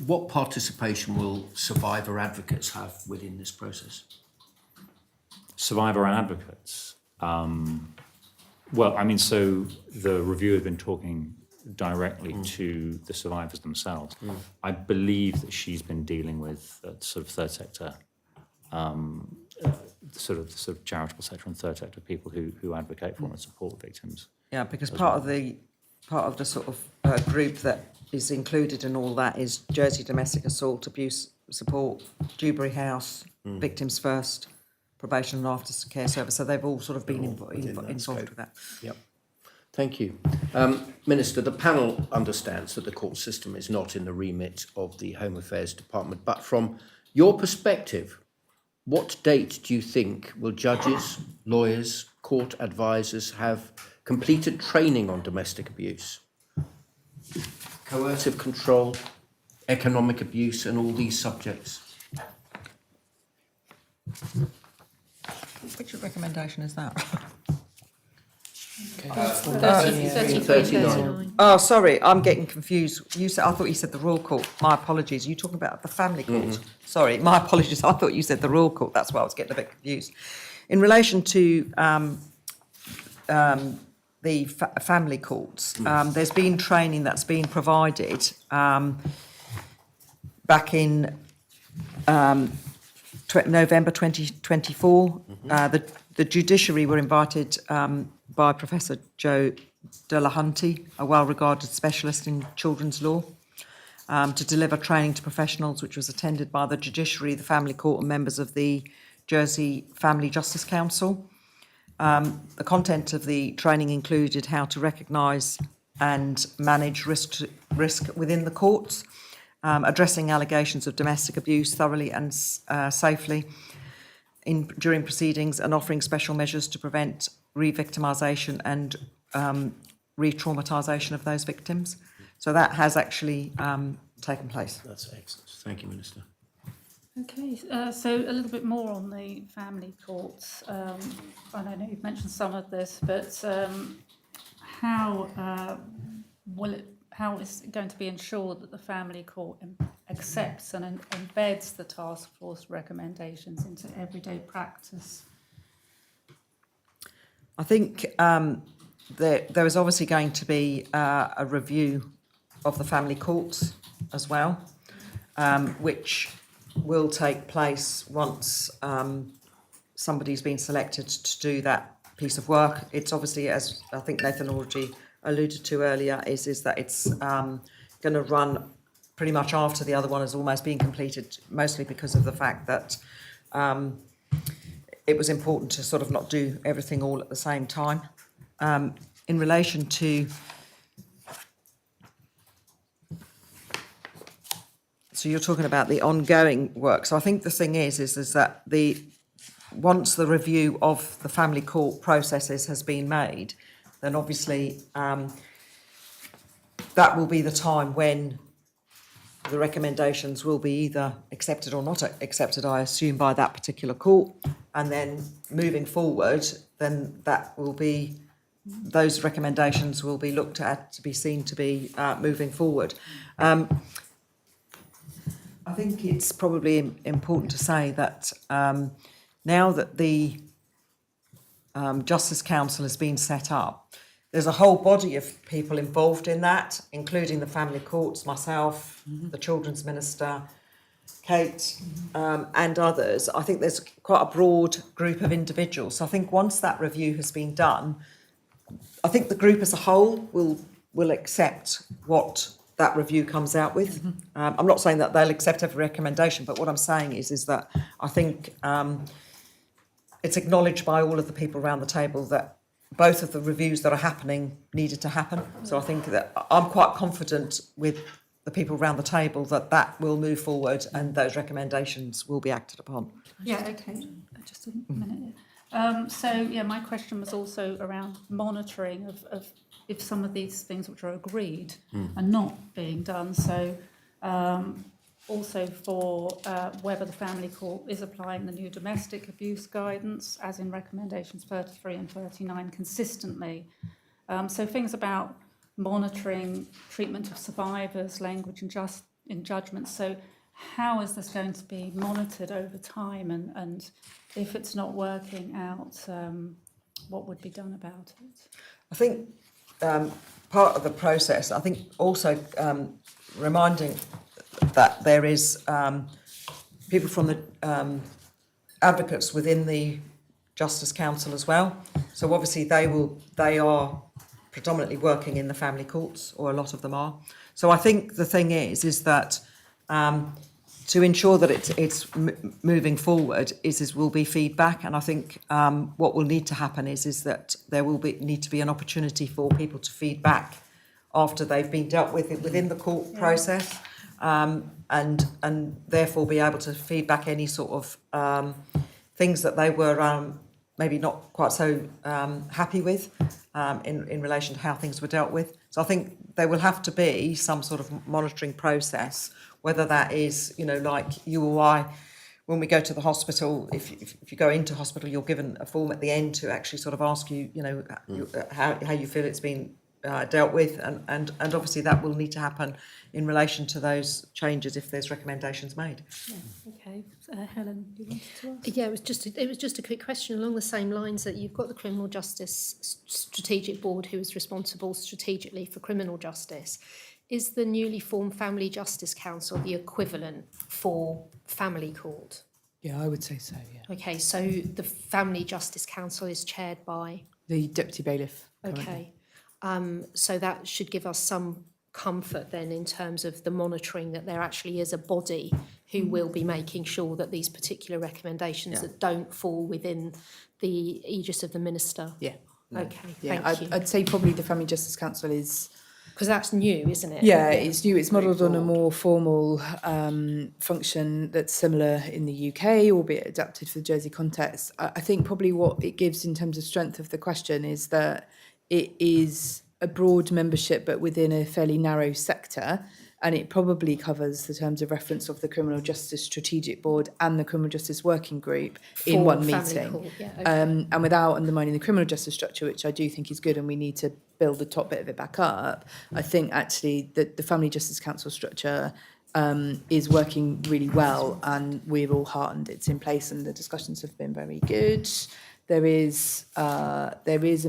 What participation will survivor advocates have within this process? Survivor advocates. Well, I mean, so the reviewer has been talking directly to the survivors themselves. I believe that she's been dealing with sort of third sector, sort of charitable sector and third sector people who advocate for and support victims. Yeah, because part of the sort of group that is included in all that is Jersey Domestic Assault Abuse Support, Dewberry House, Victims First, Probation and Aftercare Service. So they've all sort of been involved with that. Yep. Thank you. Minister, the panel understands that the court system is not in the remit of the Home Affairs Department, but from your perspective, what date do you think will judges, lawyers, court advisors have completed training on domestic abuse, coercive control, economic abuse, and all these subjects? Which recommendation is that? 39. Oh, sorry, I'm getting confused. I thought you said the Royal Court. My apologies. Are you talking about the Family Court? Sorry, my apologies. I thought you said the Royal Court. That's why I was getting a bit confused. In relation to the family courts, there's been training that's been provided back in November 2024. The judiciary were invited by Professor Joe Delahunty, a well-regarded specialist in children's law, to deliver training to professionals, which was attended by the judiciary, the family court, and members of the Jersey Family Justice Council. The content of the training included how to recognise and manage risk within the courts, addressing allegations of domestic abuse thoroughly and safely during proceedings, and offering special measures to prevent re-victimisation and re-traumatisation of those victims. So that has actually taken place. That's excellent. Thank you, Minister. Okay, so a little bit more on the family courts. I know you've mentioned some of this, but how is it going to be ensured that the family court accepts and embeds the task force recommendations into everyday practice? I think there is obviously going to be a review of the family courts as well, which will take place once somebody's been selected to do that piece of work. It's obviously, as I think Nathan already alluded to earlier, is that it's going to run pretty much after the other one has almost been completed, mostly because of the fact that it was important to sort of not do everything all at the same time. in relation to, so you're talking about the ongoing work. So I think the thing is that once the review of the family court processes has been made, then obviously that will be the time when the recommendations will be either accepted or not accepted, I assume, by that particular court. And then moving forward, then that will be, those recommendations will be looked at to be seen to be moving forward. I think it's probably important to say that now that the Justice Council has been set up, there's a whole body of people involved in that, including the family courts, myself, the Children's Minister, Kate, and others. I think there's quite a broad group of individuals. So I think once that review has been done, I think the group as a whole will accept what that review comes out with. I'm not saying that they'll accept every recommendation, but what I'm saying is that I think it's acknowledged by all of the people around the table that both of the reviews that are happening needed to happen. So I think that I'm quite confident with the people around the table that that will move forward and those recommendations will be acted upon. Yeah, okay, just a minute. My question was also around monitoring of if some of these things which are agreed are not being done. So also for whether the family court is applying the new domestic abuse guidance, as in recommendations 33 and 39, consistently. So things about monitoring treatment of survivors, language in judgments. So how is this going to be monitored over time? And if it's not working out, what would be done about it? I think part of the process, I think also reminding that there is people from the advocates within the Justice Council as well. So obviously they are predominantly working in the family courts, or a lot of them are. So I think the thing is that to ensure that it's moving forward will be feedback, and I think what will need to happen is that there will need to be an opportunity for people to feedback after they've been dealt with it within the court process. And therefore be able to feedback any sort of things that they were maybe not quite so happy with in relation to how things were dealt with. So I think there will have to be some sort of monitoring process, whether that is, like you or I, when we go to the hospital, if you go into hospital, you're given a form at the end to actually sort of ask you, how you feel it's been dealt with, and obviously that will need to happen in relation to those changes if there's recommendations made. Yeah, okay. Helen, you wanted to ask? Yeah, it was just a quick question along the same lines that you've got the Criminal Justice Strategic Board who is responsible strategically for criminal justice. Is the newly formed Family Justice Council the equivalent for family court? Yeah, I would say so, yeah. Okay, so the Family Justice Council is chaired by? The Deputy Bailiff. Currently. Okay. So that should give us some comfort then in terms of the monitoring, that there actually is a body who will be making sure that these particular recommendations that don't fall within the aegis of the Minister. Yeah. Okay, Yeah, thank you. I'd say probably the Family Justice Council is... Because that's new, isn't it? Yeah, it's new. It's modelled on a more formal function that's similar in the UK, albeit adapted for the Jersey context. I think probably what it gives in terms of strength of the question is that it is a broad membership, but within a fairly narrow sector, and it probably covers the terms of reference of the Criminal Justice Strategic Board and the Criminal Justice Working Group in one meeting. Court. Yeah, okay. And without undermining the criminal justice structure, which I do think is good, and we need to build the top bit of it back up, I think actually that the Family Justice Council structure is working really well, and we're all heartened it's in place, and the discussions have been very good. There is a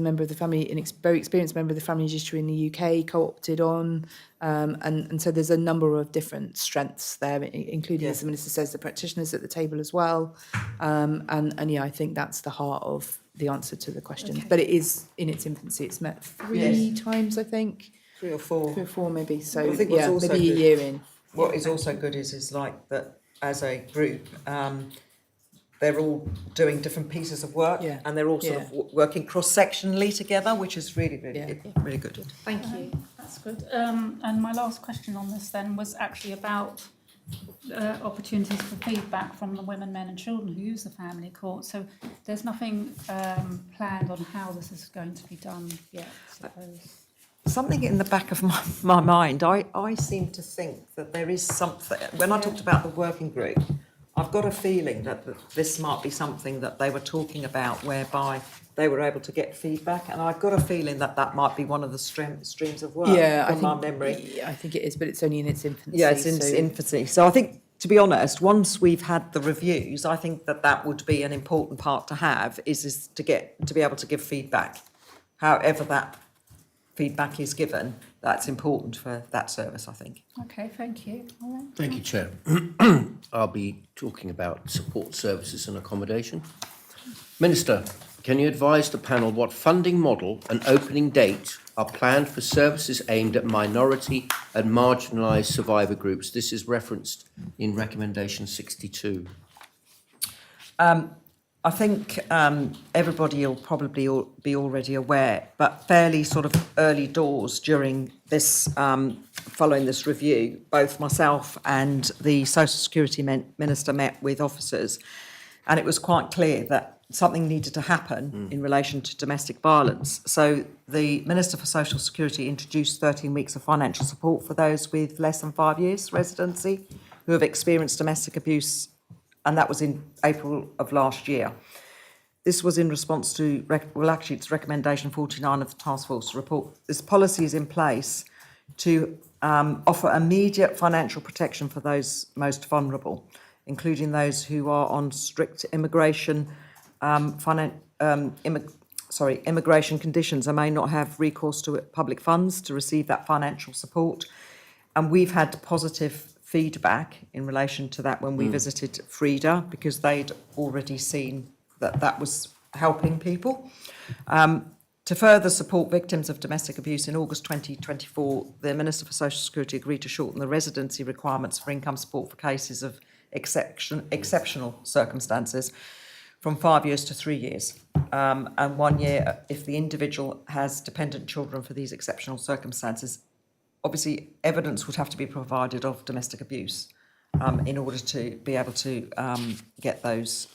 member of the family, very experienced member of the family judiciary in the UK, co-opted on, and so there's a number of different strengths there, including, as the Minister says, the practitioners at the table as well. And yeah, I think that's the heart of the answer to the question. Okay. But it is in its infancy. It's met three times, I think. 3 or 4. 3 or 4 maybe. So I think what's also maybe a good- year in. What is also good is like that as a group, they're all doing different pieces of work, Yeah. and they're all sort of working cross-sectionally together, which is really really good. Thank you. That's good. And my last question on this then was actually about opportunities for feedback from the women, men and children who use the family court. So there's nothing planned on how this is going to be done yet, I suppose. Something in the back of my mind, I seem to think that there is something, when I talked about the working group, I've got a feeling that this might be something that they were talking about whereby they were able to get feedback, and I've got a feeling that that might be one of the streams of work from my memory. Yeah, I think it is, but it's only in its infancy. Yeah, it's in its infancy. So I think, to be honest, once we've had the reviews, I think that would be an important part to have, is to be able to give feedback. However that feedback is given, that's important for that service, I think. Okay, thank you. All right. Thank you, Chair. I'll be talking about support services and accommodation. Minister, can you advise the panel what funding model and opening date are planned for services aimed at minority and marginalised survivor groups? This is referenced in Recommendation 62. I think everybody will probably be already aware, but fairly sort of early doors during this, following this review, both myself and the Social Security Minister met with officers, and it was quite clear that something needed to happen in relation to domestic violence. So the Minister for Social Security introduced 13 weeks of financial support for those with less than 5 years residency who have experienced domestic abuse, and that was in April of last year. This was in response to, it's Recommendation 49 of the Task Force report. This policy is in place to offer immediate financial protection for those most vulnerable, including those who are on strict immigration immigration conditions and may not have recourse to public funds to receive that financial support. And we've had positive feedback in relation to that when we visited Frida, because they'd already seen that was helping people. To further support victims of domestic abuse, in August 2024, the Minister for Social Security agreed to shorten the residency requirements for income support for cases of exceptional circumstances from 5 years to 3 years, and 1 year if the individual has dependent children for these exceptional circumstances. Obviously, evidence would have to be provided of domestic abuse in order to be able to get those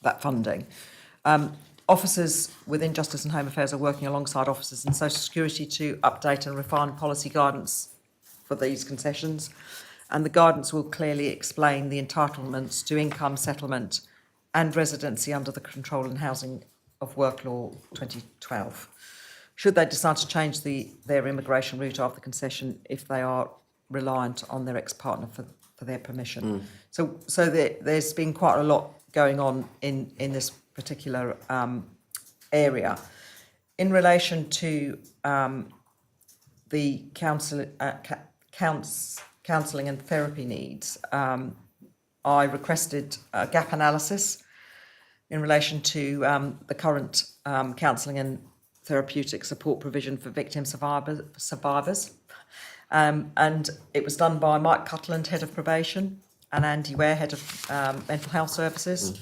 that funding. Officers within Justice and Home Affairs are working alongside officers in Social Security to update and refine policy guidance for these concessions, and the guidance will clearly explain the entitlements to income settlement and residency under the Control and Housing of Work Law 2012. Should they decide to change their immigration route after concession if they are reliant on their ex-partner for their permission. So there's been quite a lot going on in this particular area. In relation to the counselling and therapy needs, I requested a gap analysis in relation to the current counselling and therapeutic support provision for victim survivors. And it was done by Mike Cutland, Head of Probation, and Andy Ware, Head of Mental Health Services.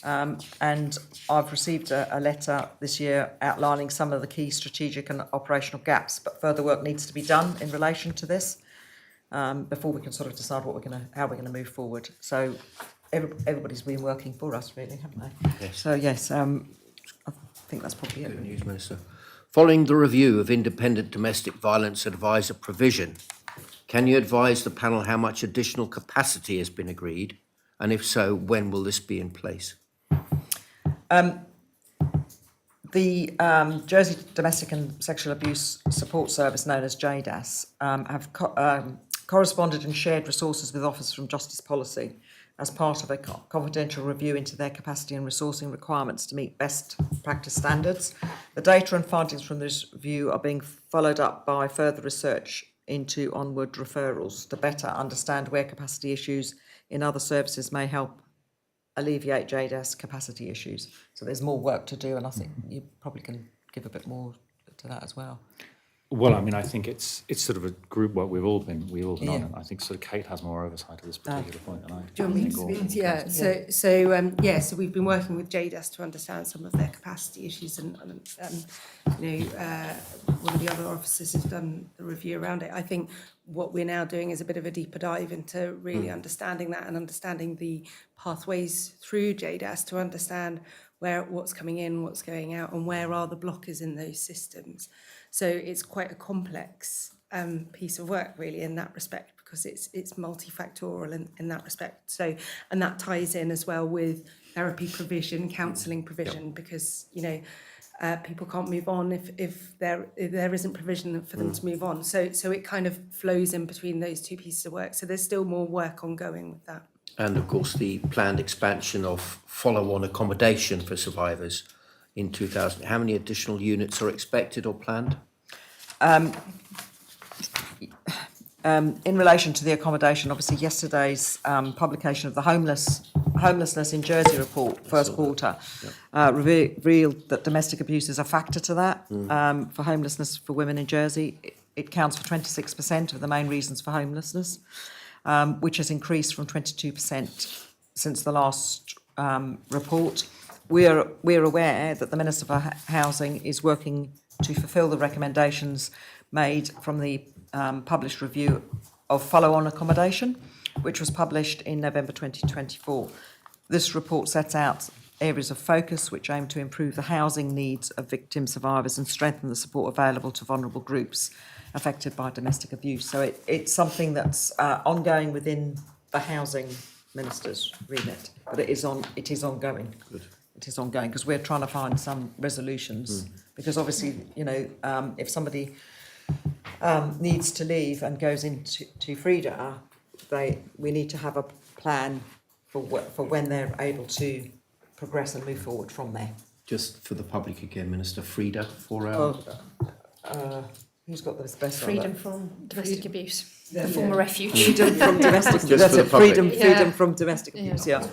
And I've received a letter this year outlining some of the key strategic and operational gaps, but further work needs to be done in relation to this before we can sort of decide how we're gonna move forward. So everybody's been working for us, really, haven't they? Yes. So yes, I think that's probably it. Good news, Minister. Following the review of independent domestic violence advisor provision, can you advise the panel how much additional capacity has been agreed? And if so, when will this be in place? The Jersey Domestic and Sexual Abuse Support Service, known as JDAS, have corresponded and shared resources with Office from Justice Policy as part of a confidential review into their capacity and resourcing requirements to meet best practice standards. The data and findings from this review are being followed up by further research into onward referrals to better understand where capacity issues in other services may help alleviate JDAS capacity issues. So there's more work to do, and I think you probably can give a bit more to that as well. Well, I mean, I think it's sort of a group work we've all been on Yeah. it. I think sort of Kate has more oversight of this particular point than I do. Do you want me to speak? Yeah, so we've been working with JDAS to understand some of their capacity issues and one of the other officers has done the review around it. I think what we're now doing is a bit of a deeper dive into really understanding that and understanding the pathways through JDAS to understand what's coming in, what's going out, and where are the blockers in those systems. So it's quite a complex piece of work, really, in that respect, because it's multifactorial in that respect. So, and that ties in as well with therapy provision, counselling provision, because people can't move on if there isn't provision for them to move on. So it kind of flows in between those two pieces of work. So there's still more work ongoing with that. And of course, the planned expansion of follow-on accommodation for survivors in 2000. How many additional units are expected or planned? In relation to the accommodation, obviously yesterday's publication of the homelessness in Jersey report, first quarter, revealed that domestic abuse is a factor to that for homelessness for women in Jersey. It counts for 26% of the main reasons for homelessness, which has increased from 22% since the last report. We're aware that the Minister for Housing is working to fulfil the recommendations made from the published review of follow-on accommodation, which was published in November 2024. This report sets out areas of focus which aim to improve the housing needs of victim survivors and strengthen the support available to vulnerable groups affected by domestic abuse. So it's something that's ongoing within the Housing Minister's remit, but it is ongoing. Good. It is ongoing because we're trying to find some resolutions because obviously, if somebody needs to leave and goes into Frida, we need to have a plan for when they're able to progress and move forward from there. Just for the public again, Minister, Frida, 4 hours. Who's got the best Freedom from domestic abuse, the former refuge. Freedom from domestic abuse. That's it. Freedom from domestic abuse. Yeah.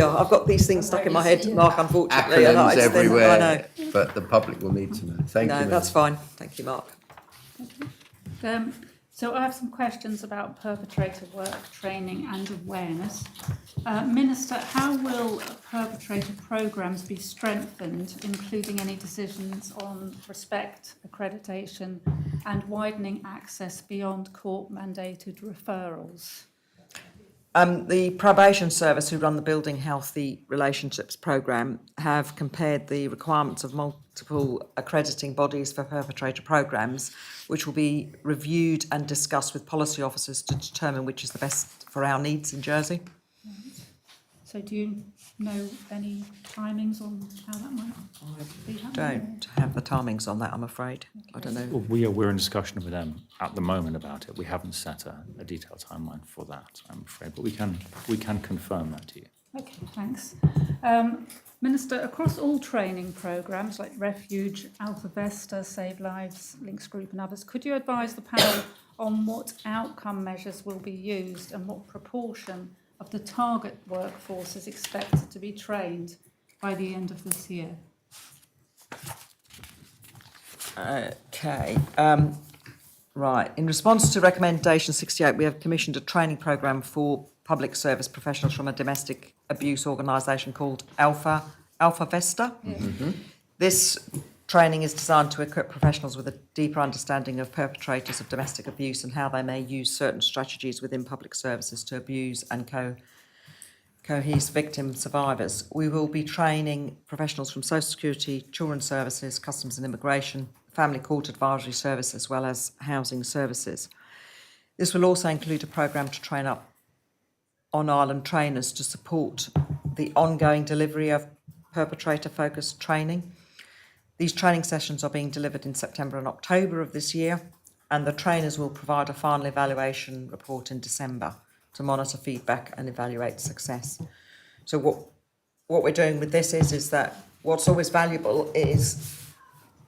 I've got these things stuck in my head, Mark. Unfortunately, Acronyms everywhere. I know. But the public will need to know. Thank you. No, that's fine. Thank you, Mark. So I have some questions about perpetrator work, training and awareness. Minister, how will perpetrator programmes be strengthened, including any decisions on respect, accreditation and widening access beyond court-mandated referrals? The probation service who run the Building Healthy Relationships programme have compared the requirements of multiple accrediting bodies for perpetrator programmes, which will be reviewed and discussed with policy officers to determine which is the best for our needs in Jersey. Right. So do you know any timings on how that might be happening? Don't have the timings on that, I'm afraid. Okay. I don't know. Well, we're in discussion with them at the moment about it. We haven't set a detailed timeline for that, I'm afraid, but we can confirm that to you. Okay, thanks. Minister, across all training programmes like Refuge, Alpha Vesta, Save Lives, Links Group and others, could you advise the panel on what outcome measures will be used and what proportion of the target workforce is expected to be trained by the end of this year? Okay. Right. In response to recommendation 68, we have commissioned a training programme for public service professionals from a domestic abuse organisation called Alpha Vesta. Mm-hmm. This training is designed to equip professionals with a deeper understanding of perpetrators of domestic abuse and how they may use certain strategies within public services to abuse and coerce victim survivors. We will be training professionals from Social Security, Children's Services, Customs and Immigration, Family Court Advisory Service, as well as Housing Services. This will also include a programme to train up on-island trainers to support the ongoing delivery of perpetrator-focused training. These training sessions are being delivered in September and October of this year, and the trainers will provide a final evaluation report in December to monitor feedback and evaluate success. So what we're doing with this is that what's always valuable is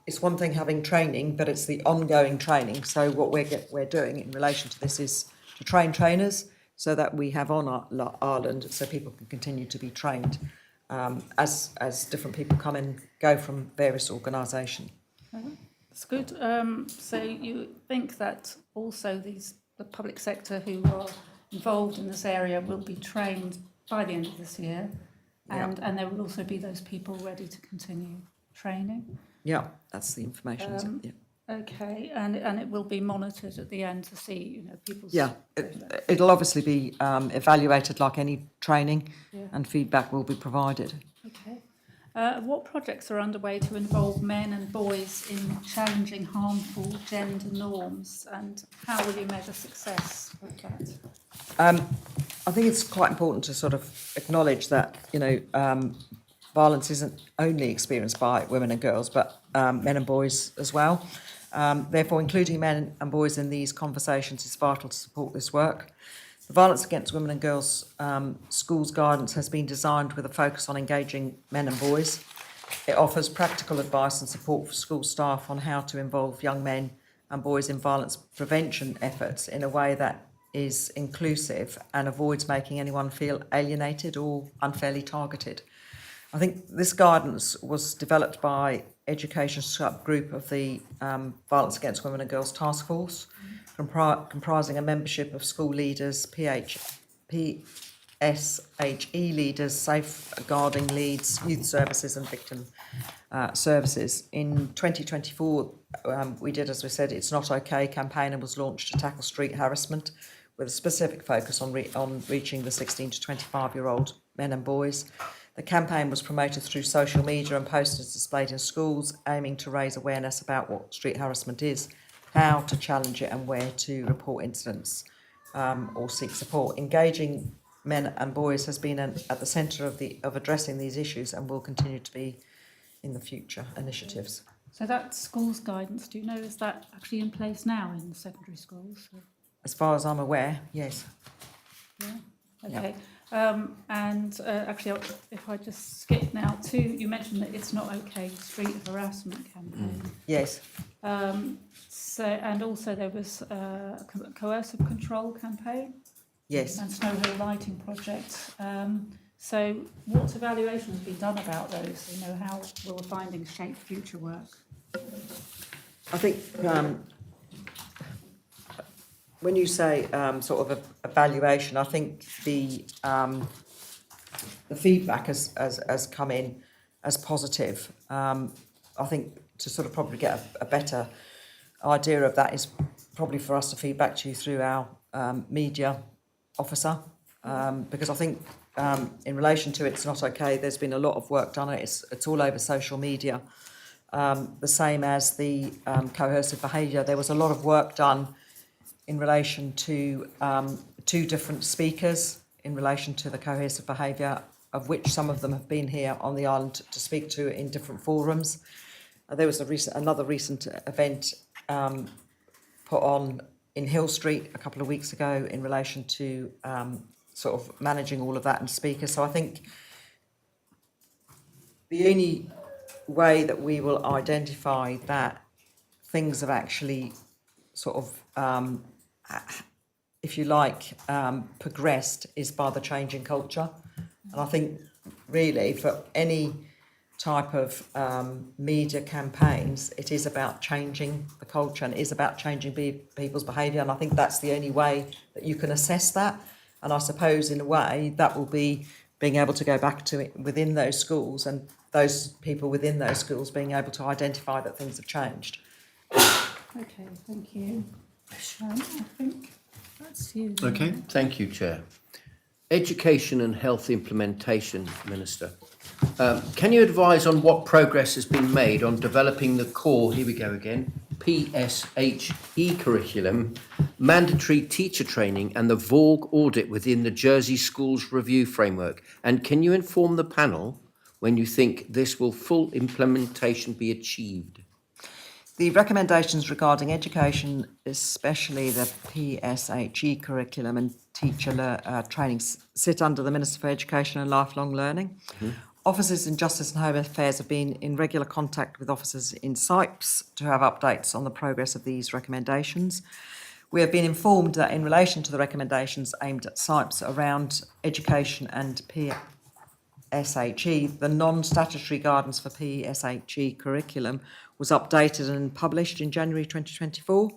it's one thing having training, but it's the ongoing training. So what we're doing in relation to this is to train trainers so that we have on our island so people can continue to be trained as different people come and go from various organisations. That's good. So you think that also the public sector who are involved in this area will be trained by the end of this year, and there will also be those people ready to continue training. Yeah, that's the information. Yeah. Okay, and it will be monitored at the end to see, people's. Yeah, it'll obviously be evaluated like any training, Yeah. and feedback will be provided. Okay. What projects are underway to involve men and boys in challenging harmful gender norms, and how will you measure success with that? I think it's quite important to sort of acknowledge that, violence isn't only experienced by women and girls, but men and boys as well. Therefore, including men and boys in these conversations is vital to support this work. The Violence Against Women and Girls Schools Guidance has been designed with a focus on engaging men and boys. It offers practical advice and support for school staff on how to involve young men and boys in violence prevention efforts in a way that is inclusive and avoids making anyone feel alienated or unfairly targeted. I think this guidance was developed by education subgroup of the Violence Against Women and Girls Taskforce, comprising a membership of school leaders, PSHE leaders, safeguarding leads, youth services and victim services. In 2024, we did, as we said, It's Not Okay campaign and was launched to tackle street harassment with a specific focus on reaching the 16 to 25-year-old men and boys. The campaign was promoted through social media and posters displayed in schools, aiming to raise awareness about what street harassment is, how to challenge it and where to report incidents or seek support. Engaging men and boys has been at the centre of addressing these issues and will continue to be in the future initiatives. So that schools guidance, do you know, is that actually in place now in secondary schools? As far as I'm aware, yes. Yeah. Okay. Actually, if I just skip now to, you mentioned that It's Not Okay street harassment campaign. Yes. And also there was a coercive control campaign. Yes. And Snow Hill lighting project. So what evaluation has been done about those? How will the findings shape future work? I think when you say sort of evaluation, I think the feedback has come in as positive. I think to sort of probably get a better idea of that is probably for us to feed back to you through our media officer, because I think in relation to It's Not Okay, there's been a lot of work done. It's all over social media. The same as the coercive behaviour. There was a lot of work done in relation to two different speakers in relation to the coercive behaviour, of which some of them have been here on the island to speak to in different forums. There was another recent event put on in Hill Street a couple of weeks ago in relation to sort of managing all of that and speakers. So I think the only way that we will identify that things have actually sort of, if you like, progressed is by the change in culture. And I think really for any type of media campaigns, it is about changing the culture and it is about changing people's behaviour. And I think that's the only way that you can assess that. And I suppose in a way that will be being able to go back to it within those schools and those people within those schools being able to identify that things have changed. Okay, thank you. I think that's you. Okay, thank you, Chair. Education and Health Implementation Minister. Can you advise on what progress has been made on developing the core, here we go again, PSHE curriculum, mandatory teacher training and the VAWG audit within the Jersey Schools Review Framework? And can you inform the panel when you think this will full implementation be achieved? The recommendations regarding education, especially the PSHE curriculum and teacher training, sit under the Minister for Education and Lifelong Learning. Mm-hmm. Officers in Justice and Home Affairs have been in regular contact with officers in SIPES to have updates on the progress of these recommendations. We have been informed that in relation to the recommendations aimed at SIPES around education and PSHE, the non-statutory guidance for PSHE curriculum was updated and published in January 2024.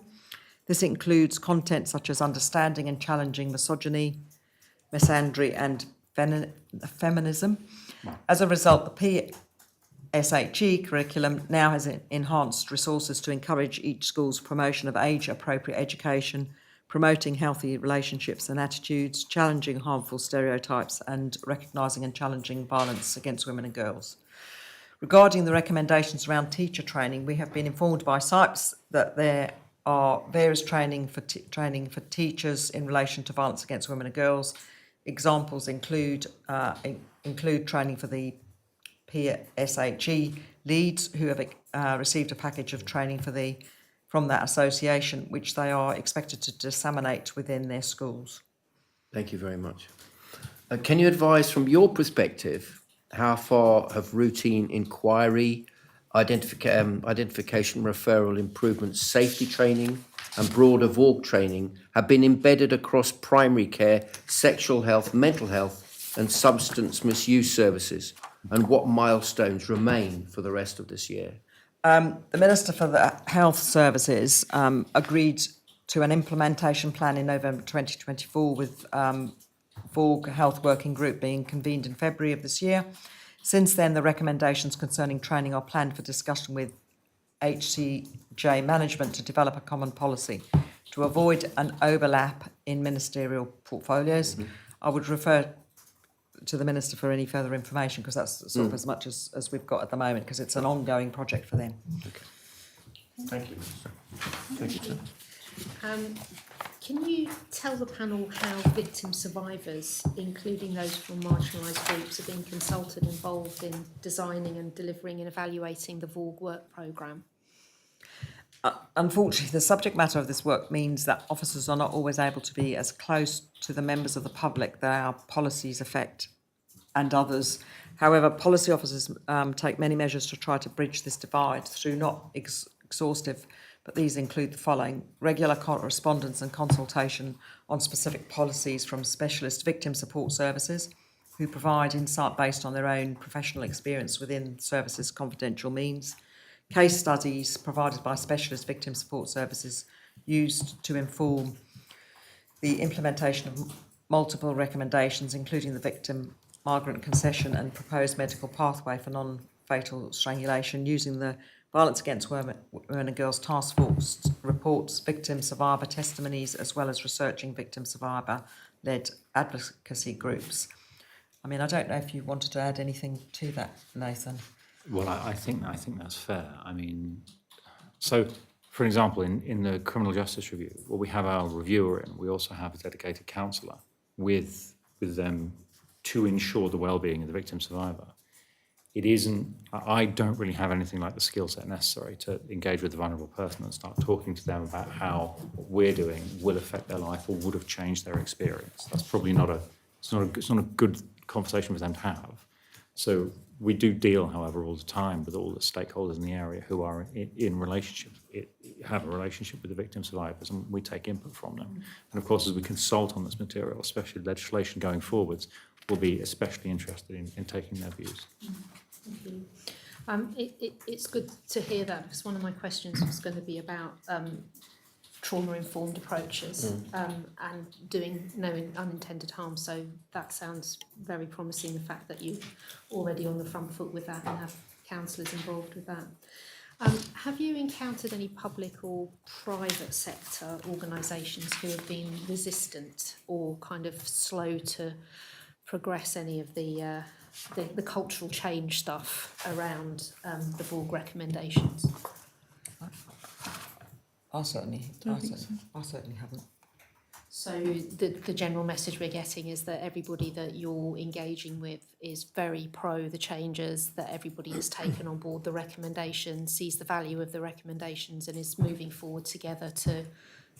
This includes content such as understanding and challenging misogyny, misandry and feminism. As a result, the PSHE curriculum now has enhanced resources to encourage each school's promotion of age-appropriate education, promoting healthy relationships and attitudes, challenging harmful stereotypes and recognising and challenging violence against women and girls. Regarding the recommendations around teacher training, we have been informed by SIPES that there are various training for teachers in relation to violence against women and girls. Examples include training for the PSHE leads who have received a package of training from that association, which they are expected to disseminate within their schools. Thank you very much. Can you advise from your perspective how far have routine inquiry, identification, referral improvement, safety training and broader VAWG training have been embedded across primary care, sexual health, mental health and substance misuse services, and what milestones remain for the rest of this year? The Minister for the Health Services agreed to an implementation plan in November 2024 with VAWG Health Working Group being convened in February of this year. Since then, the recommendations concerning training are planned for discussion with HCJ management to develop a common policy to avoid an overlap in ministerial portfolios. I would refer to the Minister for any further information because that's sort of as much as we've got at the moment because it's an ongoing project for them. Okay. Thank you, Minister. Thank you, sir. Can you tell the panel how victim survivors, including those from marginalised groups, are being consulted, involved in designing and delivering and evaluating the VAWG work programme? Unfortunately, the subject matter of this work means that officers are not always able to be as close to the members of the public that our policies affect and others. However, policy officers take many measures to try to bridge this divide through not exhaustive, but these include the following: regular correspondence and consultation on specific policies from specialist victim support services who provide insight based on their own professional experience within services' confidential means. Case studies provided by specialist victim support services used to inform the implementation of multiple recommendations, including the victim migrant concession and proposed medical pathway for non-fatal strangulation, using the Violence Against Women and Girls Taskforce reports, victim survivor testimonies, as well as researching victim survivor-led advocacy groups. I mean, I don't know if you wanted to add anything to that, Nathan. Well, I think that's fair. I mean, so for example, in the criminal justice review, well, we have our reviewer in. We also have a dedicated counsellor with them to ensure the well-being of the victim survivor. It isn't. I don't really have anything like the skill set necessary to engage with the vulnerable person and start talking to them about how what we're doing will affect their life or would have changed their experience. That's probably not a. It's not a good conversation for them to have. So we do deal, however, all the time with all the stakeholders in the area who are in relationships, have a relationship with the victim survivors, and we take input from them. And of course, as we consult on this material, especially legislation going forwards, we'll be especially interested in taking their views. Thank you. It's good to hear that, because one of my questions was going to be about trauma-informed approaches and doing no unintended harm. So that sounds very promising, the fact that you're already on the front foot with that and have counsellors involved with that. Have you encountered any public or private sector organisations who have been resistant or kind of slow to progress any of the cultural change stuff around the VAWG recommendations? I certainly haven't. So the general message we're getting is that everybody that you're engaging with is very pro the changes, that everybody has taken on board the recommendations, sees the value of the recommendations and is moving forward together to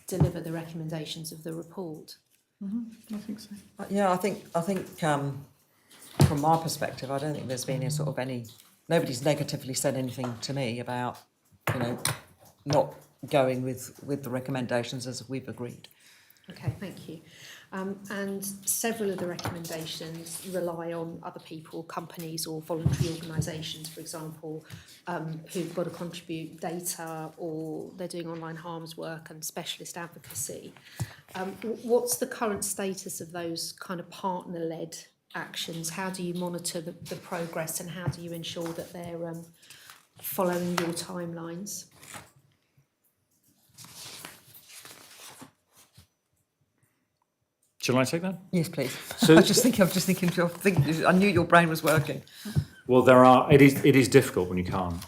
deliver the recommendations of the report. I think so. Yeah, I think from my perspective, I don't think there's been nobody's negatively said anything to me about, not going with the recommendations as we've agreed. Okay, thank you. And several of the recommendations rely on other people, companies or voluntary organisations, for example, who've got to contribute data, or they're doing online harms work and specialist advocacy. What's the current status of those kind of partner-led actions? How do you monitor the progress, and how do you ensure that they're following your timelines? Shall I take that? Yes, please. So- I was just thinking, I knew your brain was working. Well, it is difficult when you can't.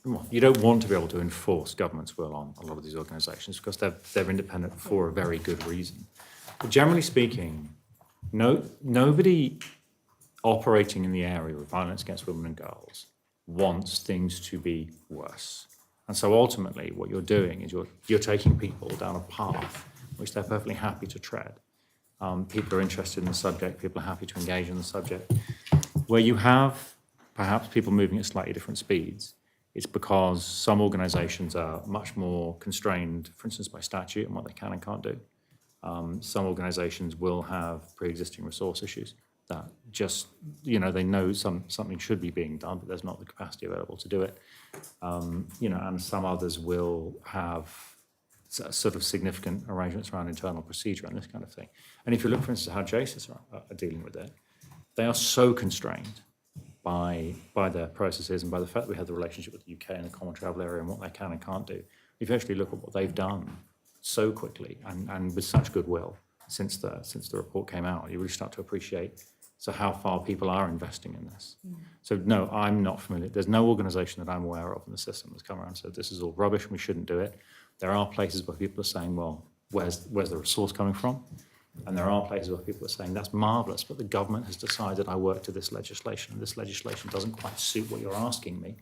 Well, you don't want to be able to enforce government's will on a lot of these organisations because they're independent for a very good reason. But generally speaking, nobody operating in the area of violence against women and girls wants things to be worse. And so ultimately what you're doing is you're taking people down a path which they're perfectly happy to tread. People are interested in the subject, people are happy to engage in the subject. Where you have perhaps people moving at slightly different speeds, it's because some organisations are much more constrained, for instance, by statute and what they can and can't do. Some organisations will have pre-existing resource issues that just, they know something should be being done, but there's not the capacity available to do it. And some others will have sort of significant arrangements around internal procedure and this kind of thing. And if you look, for instance, at how JASIS are dealing with it, they are so constrained by their processes and by the fact that we have the relationship with the UK and the Common Travel Area and what they can and can't do. If you actually look at what they've done so quickly and with such goodwill since the report came out, you really start to appreciate how far people are investing in this. So no, I'm not familiar. There's no organisation that I'm aware of in the system that's come around and said this is all rubbish and we shouldn't do it. There are places where people are saying, well, where's the resource coming from? And there are places where people are saying, that's marvellous, but the government has decided I work to this legislation, and this legislation doesn't quite suit what you're asking me.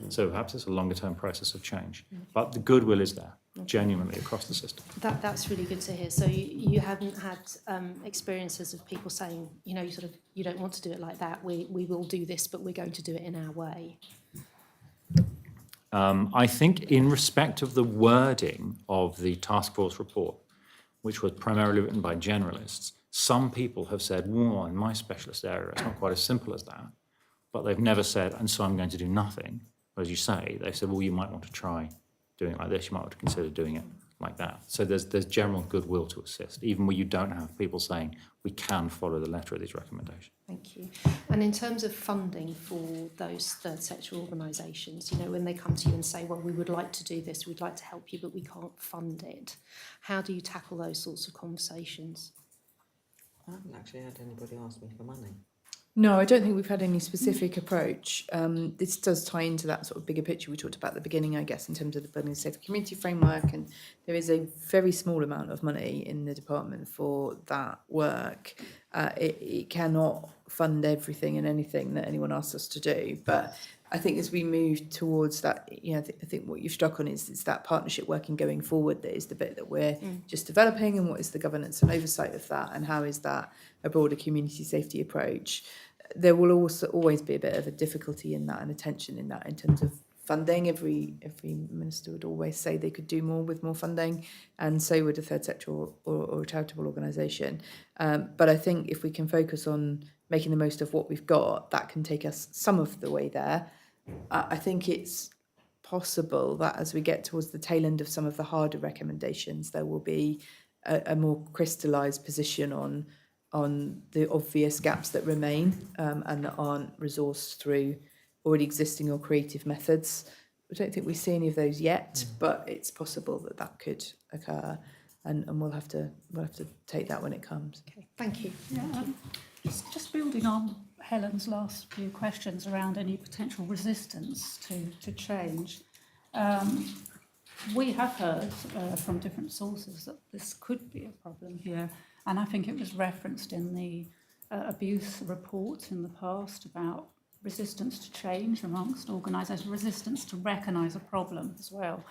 So perhaps it's a longer-term process of change. But the goodwill is there, genuinely, across the system. That's really good to hear. So you haven't had experiences of people saying, you don't want to do it like that, we will do this, but we're going to do it in our way. I think in respect of the wording of the task force report, which was primarily written by generalists, some people have said, well, in my specialist area, it's not quite as simple as that. But they've never said, and so I'm going to do nothing. As you say, they said, well, you might want to try doing it like this, you might want to consider doing it like that. So there's general goodwill to assist, even where you don't have people saying, we can follow the letter of these recommendations. Thank you. And in terms of funding for those third sector organisations, when they come to you and say, well, we would like to do this, we'd like to help you, but we can't fund it, how do you tackle those sorts of conversations? I haven't actually had anybody ask me for money. No, I don't think we've had any specific approach. This does tie into that sort of bigger picture we talked about at the beginning, I guess, in terms of the Building a Safer Community framework, and there is a very small amount of money in the department for that work. It cannot fund everything and anything that anyone asks us to do, but I think as we move towards that, I think what you've struck on is that partnership working going forward that is the bit that we're just developing, and what is the governance and oversight of that, and how is that a broader community safety approach. There will also always be a bit of a difficulty in that and a tension in that in terms of funding. Every minister would always say they could do more with more funding, and so would a third sector or a charitable organisation. But I think if we can focus on making the most of what we've got, that can take us some of the way there. I think it's possible that as we get towards the tail end of some of the harder recommendations, there will be a more crystallised position on the obvious gaps that remain and that aren't resourced through already existing or creative methods. I don't think we see any of those yet, but it's possible that could occur, and we'll have to take that when it comes. Okay, thank you. Yeah, just building on Helen's last few questions around any potential resistance to change. We have heard from different sources that this could be a problem here, and I think it was referenced in the abuse report in the past about resistance to change amongst organisations, resistance to recognise a problem as well.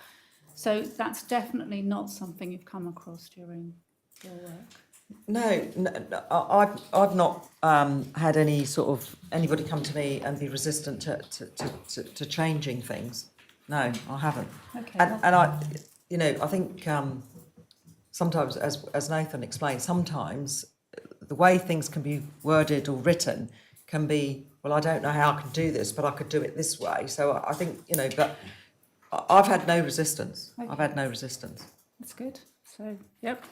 So that's definitely not something you've come across during your work. No, I've not had any sort of anybody come to me and be resistant to changing things. No, I haven't. Okay. And I think sometimes, as Nathan explained, sometimes the way things can be worded or written can be, well, I don't know how I can do this, but I could do it this way. So I think, but I've had no resistance. Okay. I've had no resistance. That's good. So, yep.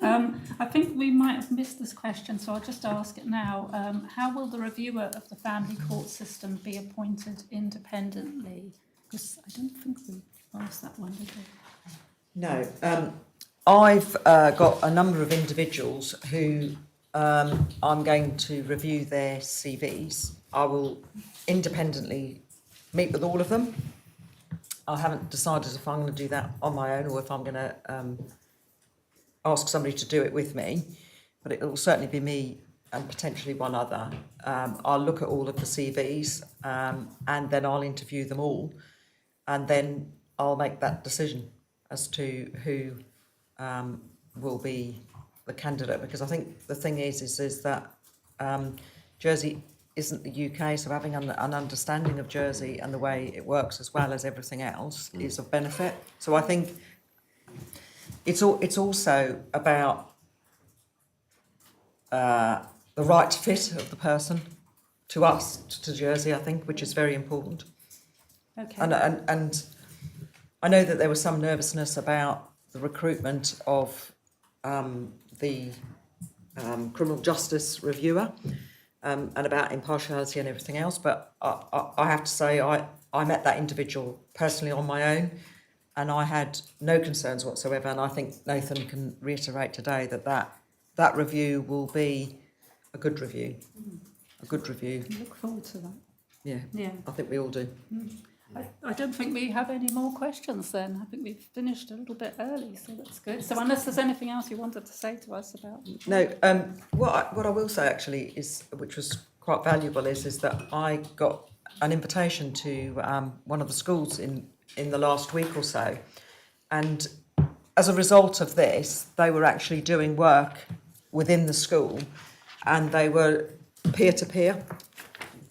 I think we might have missed this question, so I'll just ask it now. How will the reviewer of the family court system be appointed independently? Because I don't think we asked that one, did we? No. I've got a number of individuals who I'm going to review their CVs. I will independently meet with all of them. I haven't decided if I'm going to do that on my own or if I'm going to ask somebody to do it with me, but it will certainly be me and potentially one other. I'll look at all of the CVs and then I'll interview them all, and then I'll make that decision as to who will be the candidate, because I think the thing is that Jersey isn't the UK, so having an understanding of Jersey and the way it works as well as everything else is of benefit. So I think it's also about the right fit of the person to us, to Jersey, I think, which is very important. Okay. And I know that there was some nervousness about the recruitment of the criminal justice reviewer and about impartiality and everything else, but I have to say I met that individual personally on my own, and I had no concerns whatsoever, and I think Nathan can reiterate today that review will be a good review. A good review. I look forward to that. Yeah. Yeah. I think we all do. I don't think we have any more questions then. I think we've finished a little bit early, so that's good. So unless there's anything else you wanted to say to us about... No, what I will say actually is, which was quite valuable, is that I got an invitation to one of the schools in the last week or so, and as a result of this, they were actually doing work within the school, and they were peer-to-peer.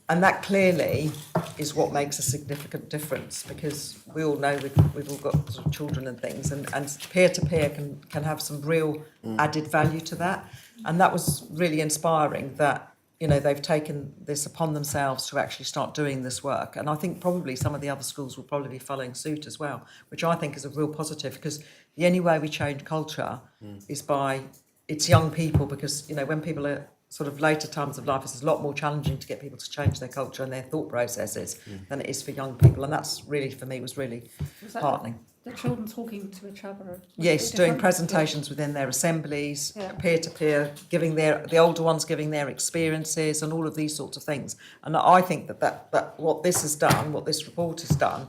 And that clearly is what makes a significant difference, because we all know we've all got sort of children and things, and peer-to-peer can have some real added value to that. And that was really inspiring that, they've taken this upon themselves to actually start doing this work. And I think probably some of the other schools will probably be following suit as well, which I think is a real positive, because the only way we change culture is by it's young people, because, when people are sort of later times of life, it's a lot more challenging to get people to change their culture and their thought processes than it is for young people. And that's really, for me, was really heartening. The children talking to each other? Yes, doing presentations within their assemblies, peer-to-peer, giving the older ones giving their experiences and all of these sorts of things. And I think that what this has done, what this report has done,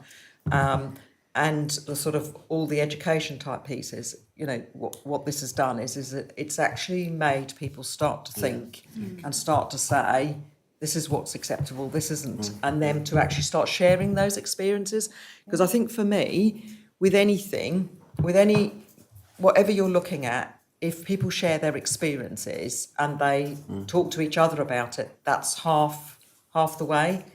and the sort of all the education type pieces, what this has done is that it's actually made people start to think and start to say, this is what's acceptable, this isn't, and them to actually start sharing those experiences. Because I think for me, with anything, whatever you're looking at, if people share their experiences and they talk to each other about it, that's half the way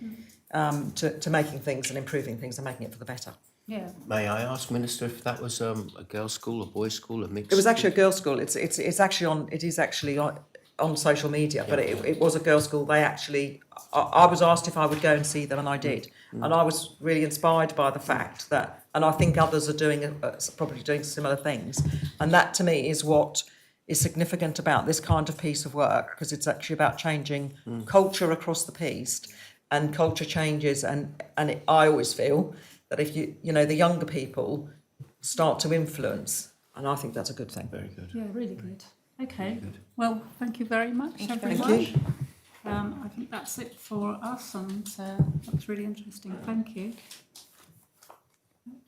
to making things and improving things and making it for the better. Yeah. May I ask, Minister, if that was a girls' school, a boys' school, a mixed? It was actually a girls' school. It is actually on social media, but it was a girls' school. They actually, I was asked if I would go and see them, and I did, and I was really inspired by the fact that, and I think others are probably doing similar things, and that to me is what is significant about this kind of piece of work, because it's actually about changing culture across the piece, and culture changes, and I always feel that if the younger people start to influence, and I think that's a good thing. Very good. Yeah, really good. Okay. Good. Well, thank you very much, everyone. Thank you. I think that's it for us, and that's really interesting. Thank you.